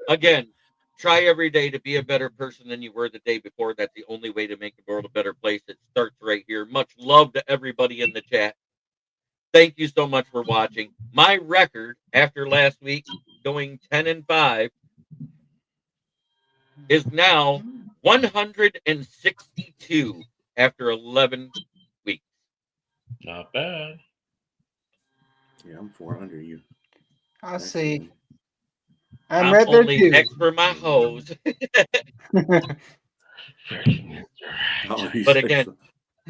Again, try every day to be a better person than you were the day before. That's the only way to make the world a better place. It starts right here. Much love to everybody in the chat. Thank you so much for watching. My record after last week, going 10-5, is now 162 after 11 weeks. Not bad. Yeah, I'm 400 you. I'll see. I'm right there only too. next for my hose. But again,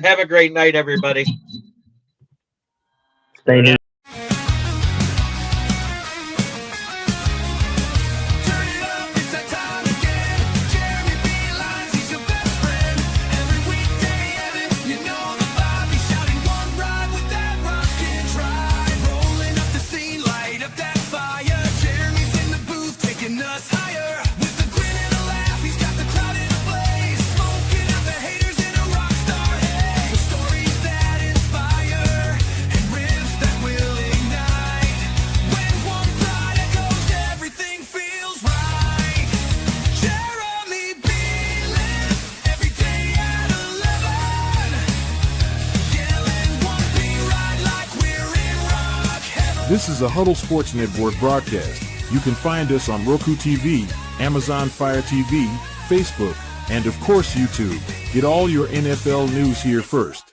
have a great night, everybody. Stay new. This is a Huddle Sports Network broadcast. You can find us on Roku TV, Amazon Fire TV, Facebook, and of course YouTube. Get all your NFL news here first.